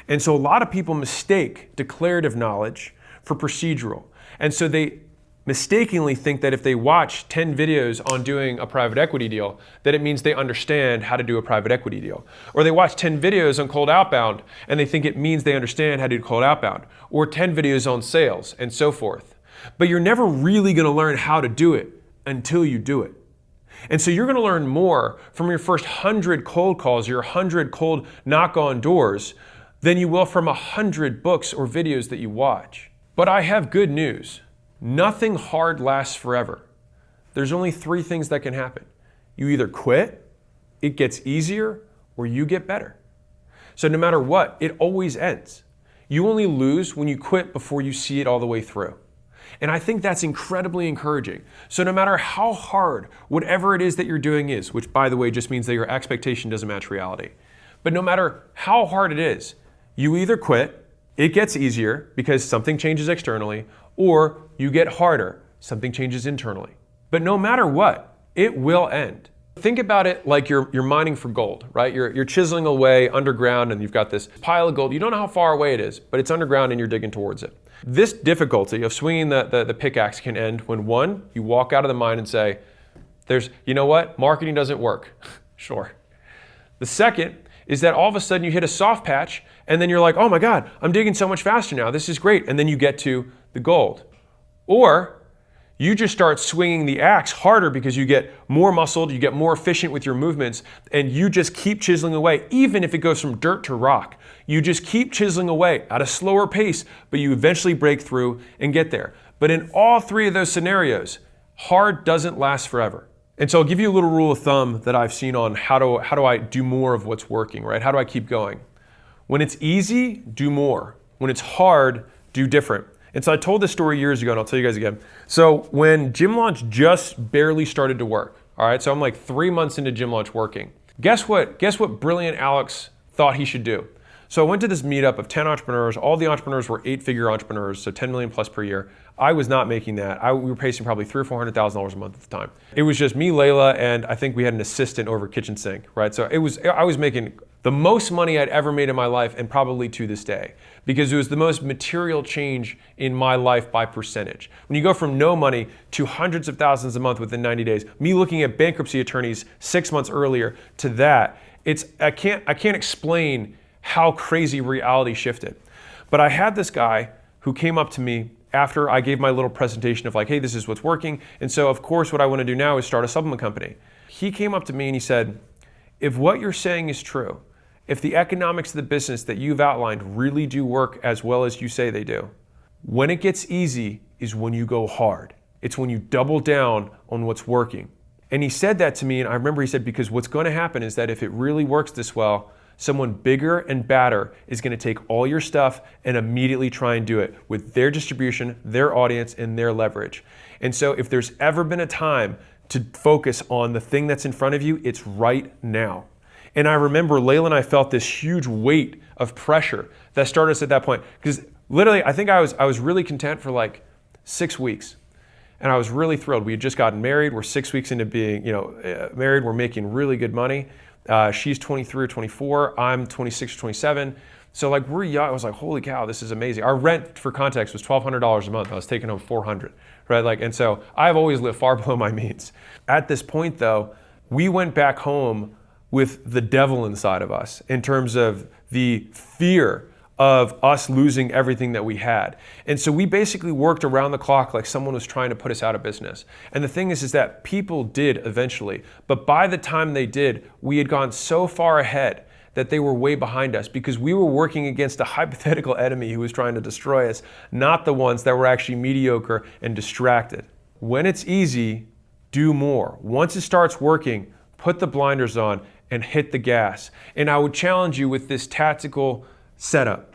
And so a lot of people mistake declarative knowledge for procedural. And so they mistakenly think that if they watch 10 videos on doing a private equity deal, that it means they understand how to do a private equity deal. Or they watch 10 videos on cold outbound and they think it means they understand how to do cold outbound. Or 10 videos on sales and so forth. But you're never really going to learn how to do it until you do it. And so you're going to learn more from your first 100 cold calls, your 100 cold knock on doors, than you will from 100 books or videos that you watch. But I have good news. Nothing hard lasts forever. There's only 3 things that can happen. You either quit, it gets easier, or you get better. So no matter what, it always ends. You only lose when you quit before you see it all the way through. And I think that's incredibly encouraging. So no matter how hard whatever it is that you're doing is, which by the way just means that your expectation doesn't match reality, but no matter how hard it is, you either quit, it gets easier because something changes externally, or you get harder, something changes internally. But no matter what, it will end. Think about it like you're mining for gold, right? You're chiseling away underground and you've got this pile of gold. You don't know how far away it is, but it's underground and you're digging towards it. This difficulty of swinging the pickaxe can end when, one, you walk out of the mine and say, you know what? Marketing doesn't work. Sure. The second is that all of a sudden you hit a soft patch and then you're like, oh my God, I'm digging so much faster now. This is great. And then you get to the gold. Or you just start swinging the axe harder because you get more muscled, you get more efficient with your movements, and you just keep chiseling away, even if it goes from dirt to rock. You just keep chiseling away at a slower pace, but you eventually break through and get there. But in all three of those scenarios, hard doesn't last forever. And so I'll give you a little rule of thumb that I've seen on how do I do more of what's working, right? How do I keep going? When it's easy, do more. When it's hard, do different. And so I told this story years ago, and I'll tell you guys again. So when Gym Launch just barely started to work, all right? So I'm like 3 months into Gym Launch working. Guess what brilliant Alex thought he should do? So I went to this meetup of 10 entrepreneurs. All the entrepreneurs were 8-figure entrepreneurs, so 10 million plus per year. I was not making that. We were pacing probably $300,000 or $400,000 a month at the time. It was just me, Layla, and I think we had an assistant over kitchen sink, right? So I was making the most money I'd ever made in my life, and probably to this day, because it was the most material change in my life by percentage. When you go from no money to hundreds of thousands a month within 90 days, me looking at bankruptcy attorneys 6 months earlier to that, I can't explain how crazy reality shifted. But I had this guy who came up to me after I gave my little presentation of like, hey, this is what's working. And so of course, what I want to do now is start a supplement company. He came up to me and he said, if what you're saying is true, if the economics of the business that you've outlined really do work as well as you say they do, when it gets easy is when you go hard. It's when you double down on what's working. And he said that to me, and I remember he said, because what's going to happen is that if it really works this well, someone bigger and badder is going to take all your stuff and immediately try and do it with their distribution, their audience, and their leverage. And so if there's ever been a time to focus on the thing that's in front of you, it's right now. And I remember Layla and I felt this huge weight of pressure that started us at that point. Because literally, I think I was really content for like 6 weeks. And I was really thrilled. We had just gotten married. We're 6 weeks into being married. We're making really good money. She's 23 or 24. I'm 26 or 27. So like we're young. I was like, holy cow, this is amazing. Our rent, for context, was $1,200 a month. I was taking home $400, right? Like, and so I've always lived far below my means. At this point, though, we went back home with the devil inside of us in terms of the fear of us losing everything that we had. And so we basically worked around the clock like someone was trying to put us out of business. And the thing is that people did eventually, but by the time they did, we had gone so far ahead that they were way behind us because we were working against a hypothetical enemy who was trying to destroy us, not the ones that were actually mediocre and distracted. When it's easy, do more. Once it starts working, put the blinders on and hit the gas. And I would challenge you with this tactical setup.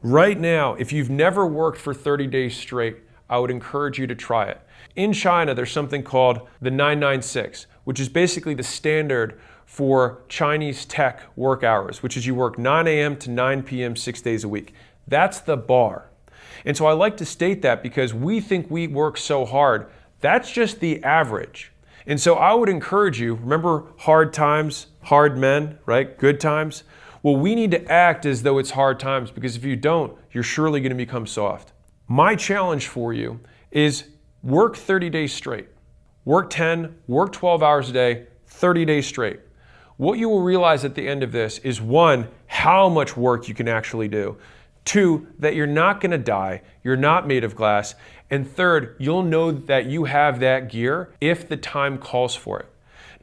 Right now, if you've never worked for 30 days straight, I would encourage you to try it. In China, there's something called the 996, which is basically the standard for Chinese tech work hours, which is you work 9 a.m. to 9 p.m. 6 days a week. That's the bar. And so I like to state that because we think we work so hard. That's just the average. And so I would encourage you, remember hard times, hard men, right? Good times. Well, we need to act as though it's hard times because if you don't, you're surely going to become soft. My challenge for you is work 30 days straight. Work 10, work 12 hours a day, 30 days straight. What you will realize at the end of this is, one, how much work you can actually do. Two, that you're not going to die. You're not made of glass. And third, you'll know that you have that gear if the time calls for it.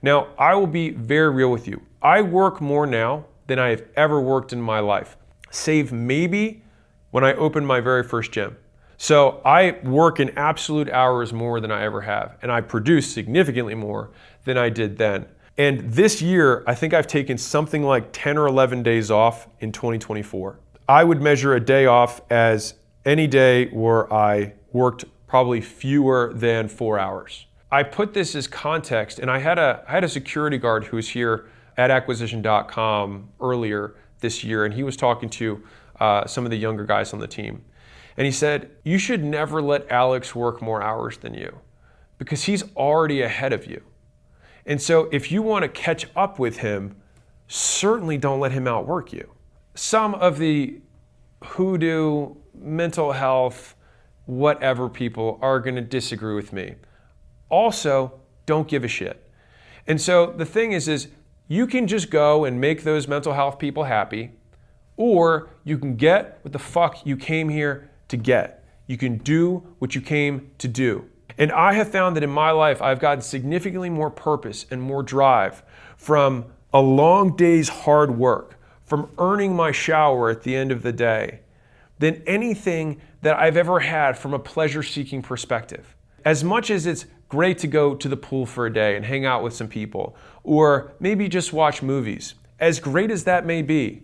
Now, I will be very real with you. I work more now than I have ever worked in my life, save maybe when I opened my very first gym. So I work in absolute hours more than I ever have, and I produce significantly more than I did then. And this year, I think I've taken something like 10 or 11 days off in 2024. I would measure a day off as any day where I worked probably fewer than 4 hours. I put this as context, and I had a security guard who was here at acquisition.com earlier this year, and he was talking to some of the younger guys on the team. And he said, you should never let Alex work more hours than you because he's already ahead of you. And so if you want to catch up with him, certainly don't let him outwork you. Some of the hoodoo, mental health, whatever people are going to disagree with me. Also, don't give a shit. And so the thing is you can just go and make those mental health people happy, or you can get what the fuck you came here to get. You can do what you came to do. And I have found that in my life, I've gotten significantly more purpose and more drive from a long day's hard work, from earning my shower at the end of the day, than anything that I've ever had from a pleasure-seeking perspective. As much as it's great to go to the pool for a day and hang out with some people, or maybe just watch movies, as great as that may be,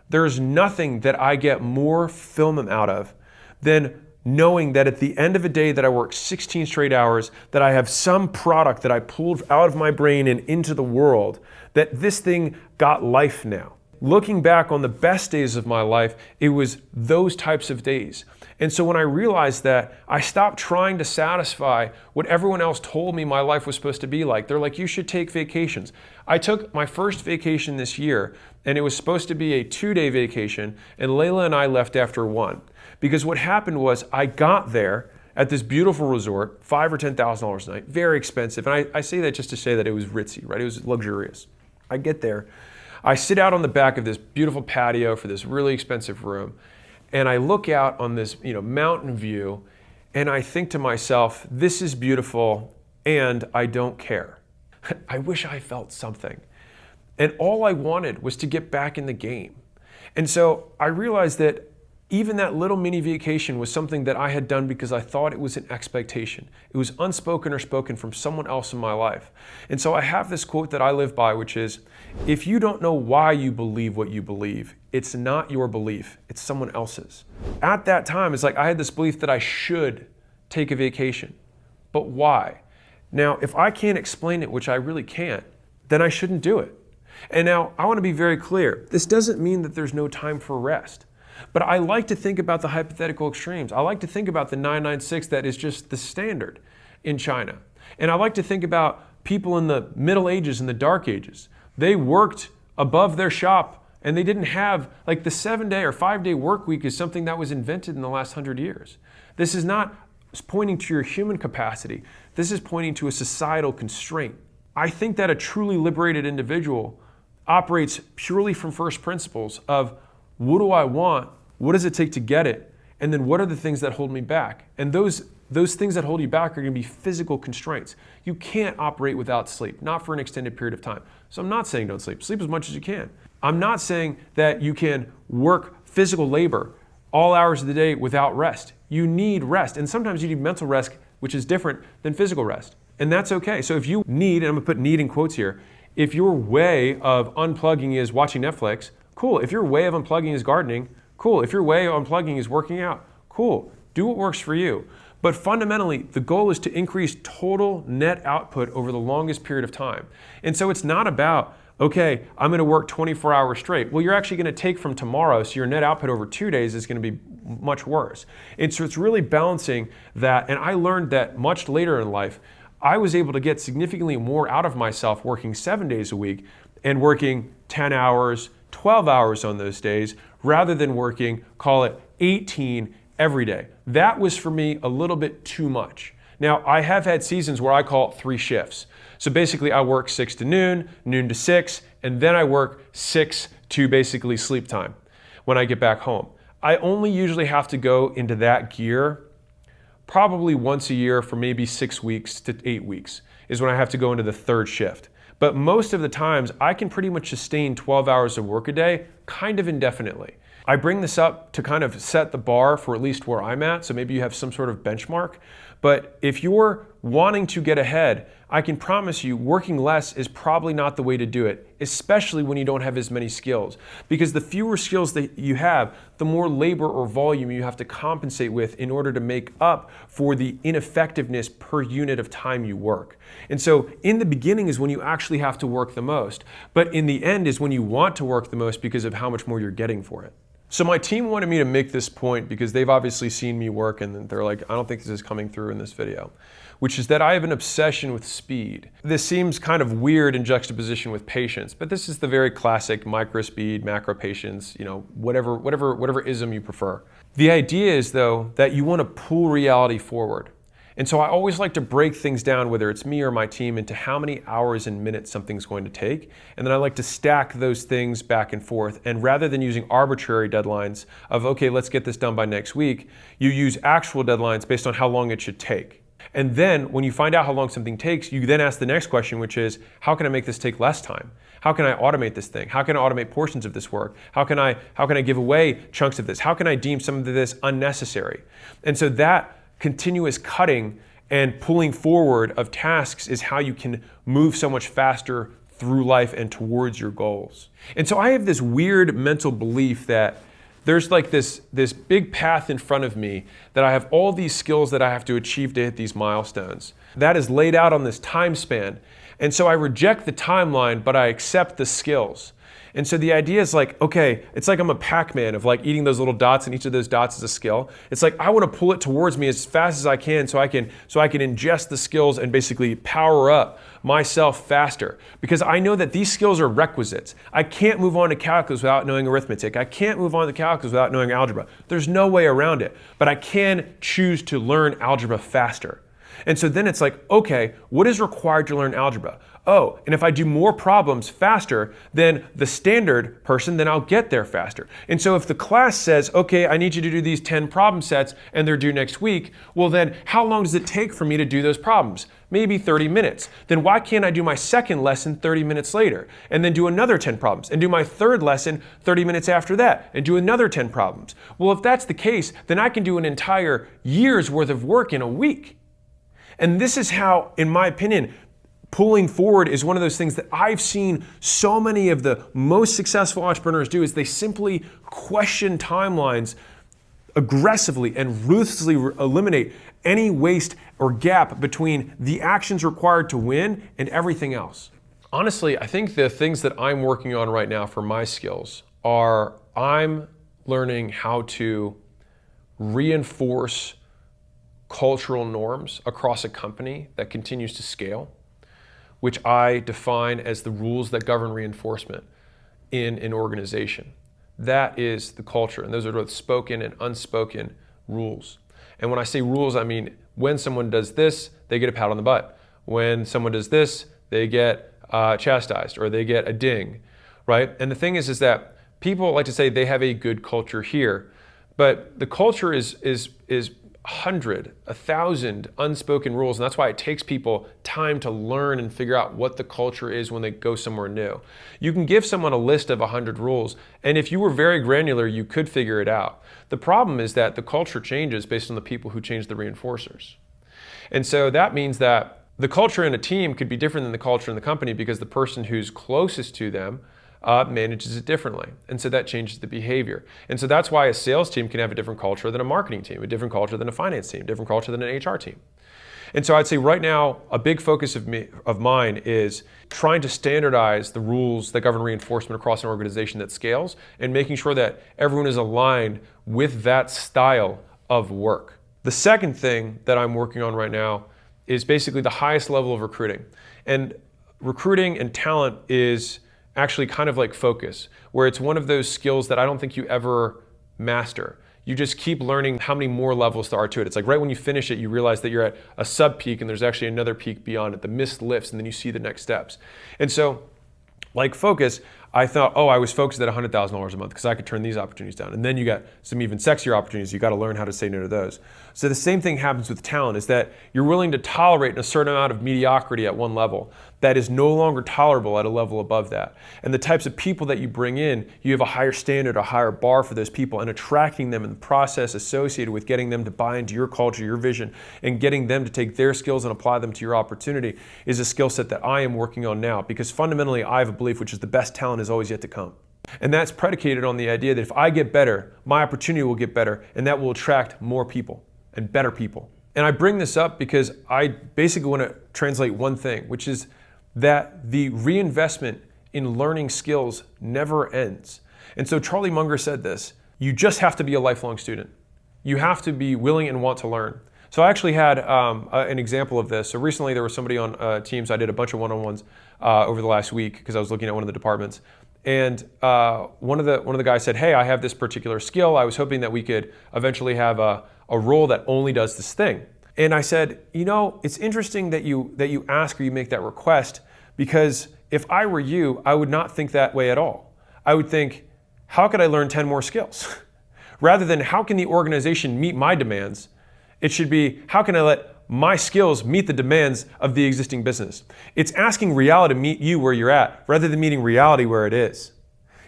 there's nothing that I get more fulfillment out of than knowing that at the end of a day that I work 16 straight hours, that I have some product that I pulled out of my brain and into the world, that this thing got life now. Looking back on the best days of my life, it was those types of days. And so when I realized that, I stopped trying to satisfy what everyone else told me my life was supposed to be like. They're like, you should take vacations. I took my first vacation this year, and it was supposed to be a 2-day vacation, and Layla and I left after 1. Because what happened was I got there at this beautiful resort, $5,000 or $10,000 a night, very expensive. And I say that just to say that it was ritzy, right? It was luxurious. I get there. I sit out on the back of this beautiful patio for this really expensive room, and I look out on this, mountain view, and I think to myself, this is beautiful, and I don't care. I wish I felt something. And all I wanted was to get back in the game. And so I realized that even that little mini vacation was something that I had done because I thought it was an expectation. It was unspoken or spoken from someone else in my life. And so I have this quote that I live by, which is, if you don't know why you believe what you believe, it's not your belief, it's someone else's. At that time, it's like I had this belief that I should take a vacation. But why? Now, if I can't explain it, which I really can't, then I shouldn't do it. And now, I want to be very clear. This doesn't mean that there's no time for rest. But I like to think about the hypothetical extremes. I like to think about the 996 that is just the standard in China. And I like to think about people in the Middle Ages and the Dark Ages. They worked above their shop, and they didn't have, like, the 7-day or 5-day work week is something that was invented in the last 100 years. This is not pointing to your human capacity. This is pointing to a societal constraint. I think that a truly liberated individual operates purely from first principles of, what do I want? What does it take to get it? And then what are the things that hold me back? And those things that hold you back are going to be physical constraints. You can't operate without sleep, not for an extended period of time. So I'm not saying don't sleep. Sleep as much as you can. I'm not saying that you can work physical labor all hours of the day without rest. You need rest. And sometimes you need mental rest, which is different than physical rest. And that's okay. So if you need, and I'm going to put need in quotes here, if your way of unplugging is watching Netflix, cool. If your way of unplugging is gardening, cool. If your way of unplugging is working out, cool. Do what works for you. But fundamentally, the goal is to increase total net output over the longest period of time. And so it's not about, okay, I'm going to work 24 hours straight. Well, you're actually going to take from tomorrow, so your net output over 2 days is going to be much worse. And so it's really balancing that. And I learned that much later in life, I was able to get significantly more out of myself working 7 days a week and working 10 hours, 12 hours on those days, rather than working, call it 18 every day. That was for me a little bit too much. Now, I have had seasons where I call it 3 shifts. So basically I work 6 to noon, noon to 6, and then I work 6 to basically sleep time when I get back home. I only usually have to go into that gear probably once a year for maybe 6 weeks to 8 weeks is when I have to go into the 3rd shift. But most of the times I can pretty much sustain 12 hours of work a day kind of indefinitely. I bring this up to kind of set the bar for at least where I'm at, so maybe you have some sort of benchmark. But if you're wanting to get ahead, I can promise you working less is probably not the way to do it, especially when you don't have as many skills. Because the fewer skills that you have, the more labor or volume you have to compensate with in order to make up for the ineffectiveness per unit of time you work. And so in the beginning is when you actually have to work the most, but in the end is when you want to work the most because of how much more you're getting for it. So my team wanted me to make this point because they've obviously seen me work and they're like, I don't think this is coming through in this video, which is that I have an obsession with speed. This seems kind of weird in juxtaposition with patience, but this is the very classic micro speed, macro patience, whatever ism you prefer. The idea is, though, that you want to pull reality forward. And so I always like to break things down, whether it's me or my team, into how many hours and minutes something's going to take. And then I like to stack those things back and forth. And rather than using arbitrary deadlines of, okay, let's get this done by next week, you use actual deadlines based on how long it should take. And then when you find out how long something takes, you then ask the next question, which is, how can I make this take less time? How can I automate this thing? How can I automate portions of this work? How can I give away chunks of this? How can I deem some of this unnecessary? And so that continuous cutting and pulling forward of tasks is how you can move so much faster through life and towards your goals. And so I have this weird mental belief that there's like this big path in front of me, that I have all these skills that I have to achieve to hit these milestones. That is laid out on this time span. And so I reject the timeline, but I accept the skills. And so the idea is like, okay, it's like I'm a Pac-Man of like eating those little dots, and each of those dots is a skill. It's like I want to pull it towards me as fast as I can so I can ingest the skills and basically power up myself faster, because I know that these skills are requisites. I can't move on to calculus without knowing arithmetic. I can't move on to calculus without knowing algebra. There's no way around it, but I can choose to learn algebra faster. And so then it's like, okay, what is required to learn algebra? Oh, and if I do more problems faster than the standard person, then I'll get there faster. And so if the class says, okay, I need you to do these 10 problem sets and they're due next week, well then how long does it take for me to do those problems? Maybe 30 minutes. Then why can't I do my second lesson 30 minutes later and then do another 10 problems and do my third lesson 30 minutes after that and do another 10 problems? Well, if that's the case, then I can do an entire year's worth of work in a week. And this is how, in my opinion, pulling forward is one of those things that I've seen so many of the most successful entrepreneurs do, is they simply question timelines aggressively and ruthlessly eliminate any waste or gap between the actions required to win and everything else. Honestly, I think the things that I'm working on right now for my skills are I'm learning how to reinforce cultural norms across a company that continues to scale, which I define as the rules that govern reinforcement in an organization. That is the culture, and those are both spoken and unspoken rules. And when I say rules, I mean when someone does this, they get a pat on the butt. When someone does this, they get chastised or they get a ding, right? And the thing is that people like to say they have a good culture here, but the culture is 100, 1,000 unspoken rules, and that's why it takes people time to learn and figure out what the culture is when they go somewhere new. You can give someone a list of 100 rules, and if you were very granular, you could figure it out. The problem is that the culture changes based on the people who change the reinforcers. And so that means that the culture in a team could be different than the culture in the company because the person who's closest to them manages it differently. And so that changes the behavior. And so that's why a sales team can have a different culture than a marketing team, a different culture than a finance team, a different culture than an HR team. And so I'd say right now, a big focus of mine is trying to standardize the rules that govern reinforcement across an organization that scales and making sure that everyone is aligned with that style of work. The second thing that I'm working on right now is basically the highest level of recruiting. And recruiting and talent is actually kind of like focus, where it's one of those skills that I don't think you ever master. You just keep learning how many more levels there are to it. It's like right when you finish it, you realize that you're at a sub peak and there's actually another peak beyond it. The mist lifts and then you see the next steps. And so like focus, I thought, oh, I was focused at $100,000 a month because I could turn these opportunities down. And then you got some even sexier opportunities. You got to learn how to say no to those. So the same thing happens with talent, is that you're willing to tolerate a certain amount of mediocrity at one level that is no longer tolerable at a level above that. And the types of people that you bring in, you have a higher standard, a higher bar for those people, and attracting them in the process associated with getting them to buy into your culture, your vision, and getting them to take their skills and apply them to your opportunity is a skill set that I am working on now, because fundamentally I have a belief, which is the best talent is always yet to come. And that's predicated on the idea that if I get better, my opportunity will get better, and that will attract more people and better people. And I bring this up because I basically want to translate one thing, which is that the reinvestment in learning skills never ends. And so Charlie Munger said this: you just have to be a lifelong student. You have to be willing and want to learn. So I actually had an example of this. So recently there was somebody on Teams. I did a bunch of one-on-ones over the last week because I was looking at one of the departments. And one of the guys said, hey, I have this particular skill. I was hoping that we could eventually have a role that only does this thing. And I said, it's interesting that you ask or you make that request, because if I were you, I would not think that way at all. I would think, how could I learn 10 more skills? Rather than how can the organization meet my demands, it should be, how can I let my skills meet the demands of the existing business? It's asking reality to meet you where you're at, rather than meeting reality where it is.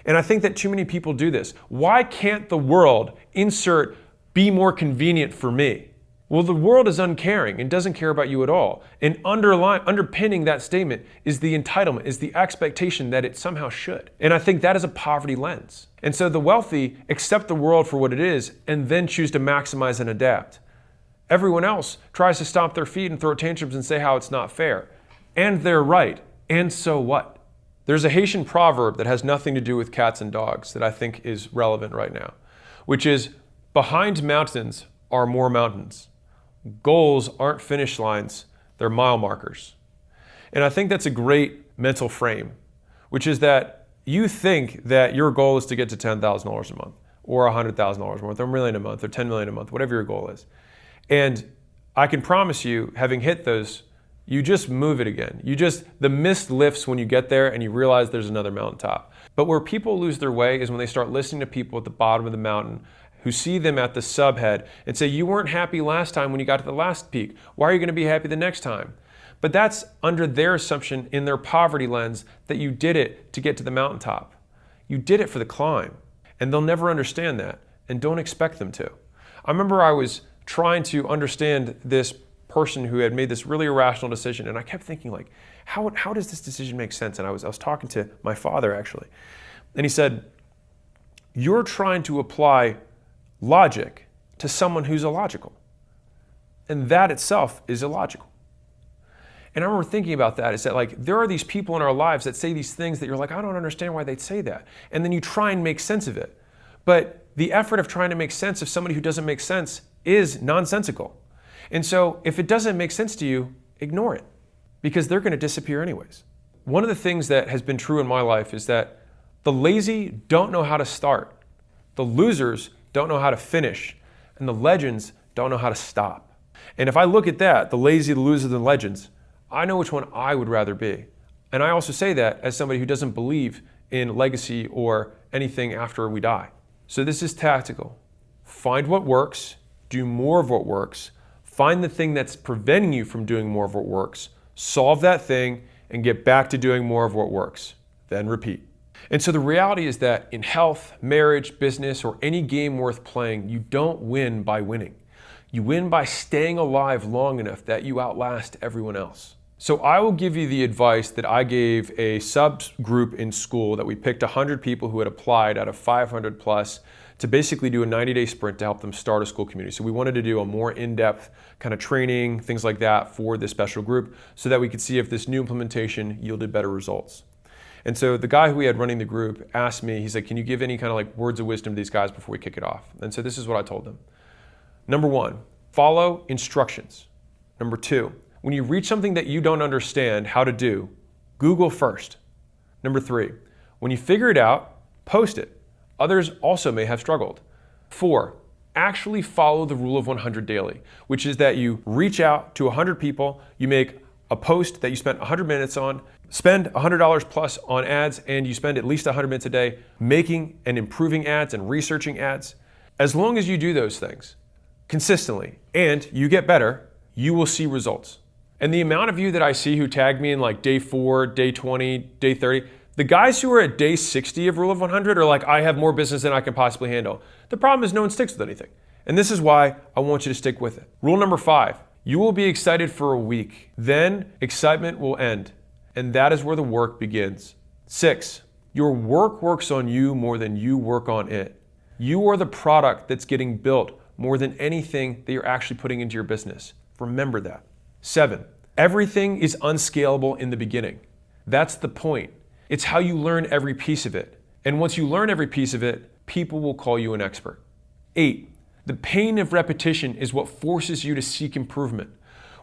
And I think that too many people do this. Why can't the world insert be more convenient for me? Well, the world is uncaring and doesn't care about you at all. And underpinning that statement is the entitlement, is the expectation that it somehow should. And I think that is a poverty lens. And so the wealthy accept the world for what it is and then choose to maximize and adapt. Everyone else tries to stomp their feet and throw tantrums and say how it's not fair. And they're right. And so what? There's a Haitian proverb that has nothing to do with cats and dogs that I think is relevant right now, which is, behind mountains are more mountains. Goals aren't finish lines, they're mile markers. And I think that's a great mental frame, which is that you think that your goal is to get to $10,000 a month, or $100,000 a month, or $1 million a month, or $10 million a month, whatever your goal is. And I can promise you, having hit those, you just move it again. The mist lifts when you get there and you realize there's another mountaintop. But where people lose their way is when they start listening to people at the bottom of the mountain who see them at the subhead and say, you weren't happy last time when you got to the last peak. Why are you going to be happy the next time? But that's under their assumption in their poverty lens that you did it to get to the mountaintop. You did it for the climb. And they'll never understand that, and don't expect them to. I remember I was trying to understand this person who had made this really irrational decision, and I kept thinking, like, how does this decision make sense? And I was talking to my father, actually. And he said, you're trying to apply logic to someone who's illogical. And that itself is illogical. And I remember thinking about that, is that, like, there are these people in our lives that say these things that you're like, I don't understand why they'd say that. And then you try and make sense of it. But the effort of trying to make sense of somebody who doesn't make sense is nonsensical. And so if it doesn't make sense to you, ignore it, because they're going to disappear anyways. One of the things that has been true in my life is that the lazy don't know how to start. The losers don't know how to finish, and the legends don't know how to stop. And if I look at that, the lazy, the losers, and the legends, I know which one I would rather be. And I also say that as somebody who doesn't believe in legacy or anything after we die. So this is tactical. Find what works, do more of what works, find the thing that's preventing you from doing more of what works, solve that thing, and get back to doing more of what works. Then repeat. And so the reality is that in health, marriage, business, or any game worth playing, you don't win by winning. You win by staying alive long enough that you outlast everyone else. So I will give you the advice that I gave a subgroup in school that we picked 100 people who had applied out of 500 plus to basically do a 90-day sprint to help them start a school community. So we wanted to do a more in-depth kind of training, things like that for this special group so that we could see if this new implementation yielded better results. And so the guy who we had running the group asked me, he said, can you give any kind of like words of wisdom to these guys before we kick it off? And so this is what I told them. Number one, follow instructions. Number two, when you reach something that you don't understand how to do, Google first. Number three, when you figure it out, post it. Others also may have struggled. 4, actually follow the rule of 100 daily, which is that you reach out to 100 people, you make a post that you spent 100 minutes on, spend $100 plus on ads, and you spend at least 100 minutes a day making and improving ads and researching ads. As long as you do those things consistently and you get better, you will see results. And the amount of you that I see who tag me in like day 4, day 20, day 30, the guys who are at day 60 of Rule of 100 are like, I have more business than I can possibly handle. The problem is no one sticks with anything. And this is why I want you to stick with it. Rule number 5, you will be excited for a week. Then excitement will end. And that is where the work begins. 6, your work works on you more than you work on it. You are the product that's getting built more than anything that you're actually putting into your business. Remember that. 7, everything is unscalable in the beginning. That's the point. It's how you learn every piece of it. And once you learn every piece of it, people will call you an expert. 8, The pain of repetition is what forces you to seek improvement.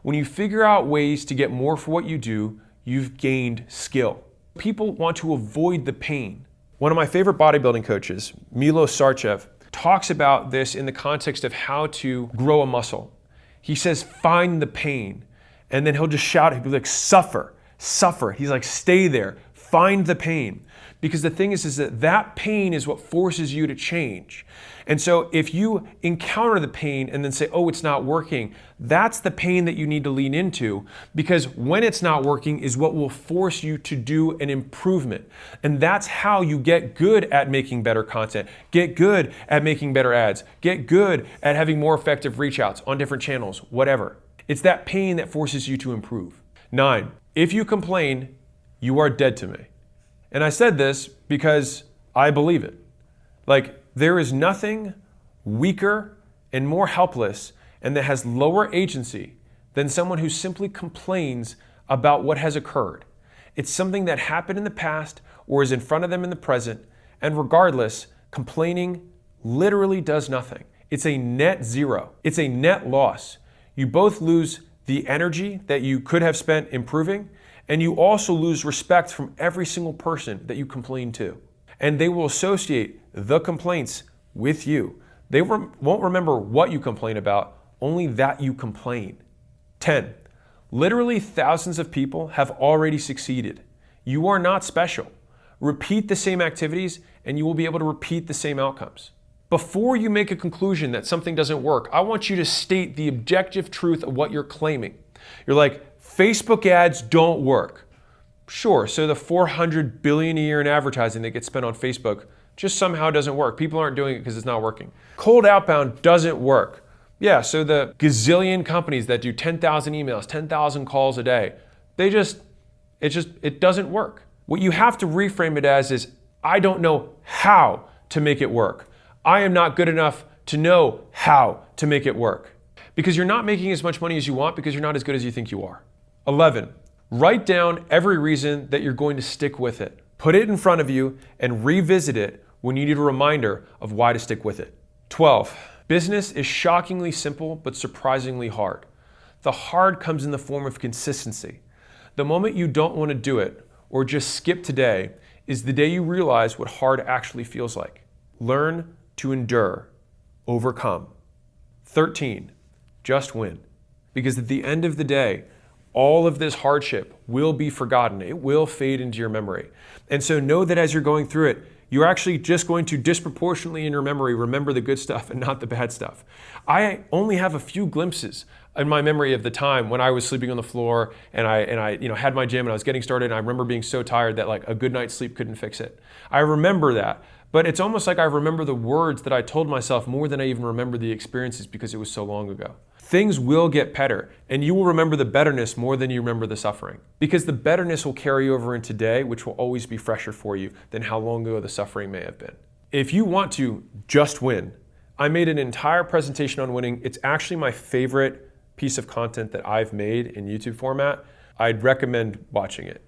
When you figure out ways to get more for what you do, you've gained skill. People want to avoid the pain. One of my favorite bodybuilding coaches, Milos Sarcev, talks about this in the context of how to grow a muscle. He says, find the pain. And then he'll just shout, he'll be like, suffer, suffer. He's like, stay there, find the pain. Because the thing is that pain is what forces you to change. And so if you encounter the pain and then say, oh, it's not working, that's the pain that you need to lean into, because when it's not working is what will force you to do an improvement. And that's how you get good at making better content, get good at making better ads, get good at having more effective reach outs on different channels, whatever. It's that pain that forces you to improve. 9, if you complain, you are dead to me. And I said this because I believe it. Like, there is nothing weaker and more helpless and that has lower agency than someone who simply complains about what has occurred. It's something that happened in the past or is in front of them in the present, and regardless, complaining literally does nothing. It's a net zero. It's a net loss. You both lose the energy that you could have spent improving, and you also lose respect from every single person that you complain to. And they will associate the complaints with you. They won't remember what you complain about, only that you complain. 10, literally thousands of people have already succeeded. You are not special. Repeat the same activities and you will be able to repeat the same outcomes. Before you make a conclusion that something doesn't work, I want you to state the objective truth of what you're claiming. You're like, Facebook ads don't work. Sure, so the $400 billion a year in advertising that gets spent on Facebook just somehow doesn't work. People aren't doing it because it's not working. Cold outbound doesn't work. Yeah, so the gazillion companies that do 10,000 emails, 10,000 calls a day, it doesn't work. What you have to reframe it as is, I don't know how to make it work. I am not good enough to know how to make it work. Because you're not making as much money as you want because you're not as good as you think you are. 11, write down every reason that you're going to stick with it. Put it in front of you and revisit it when you need a reminder of why to stick with it. 12, business is shockingly simple but surprisingly hard. The hard comes in the form of consistency. The moment you don't want to do it or just skip today is the day you realize what hard actually feels like. Learn to endure, overcome. 13, just win. Because at the end of the day, all of this hardship will be forgotten. It will fade into your memory. And so know that as you're going through it, you're actually just going to disproportionately in your memory remember the good stuff and not the bad stuff. I only have a few glimpses in my memory of the time when I was sleeping on the floor and I had my gym and I was getting started, and I remember being so tired that like a good night's sleep couldn't fix it. I remember that. But it's almost like I remember the words that I told myself more than I even remember the experiences because it was so long ago. Things will get better, and you will remember the betterness more than you remember the suffering. Because the betterness will carry over in today, which will always be fresher for you than how long ago the suffering may have been. If you want to just win, I made an entire presentation on winning. It's actually my favorite piece of content that I've made in YouTube format. I'd recommend watching it.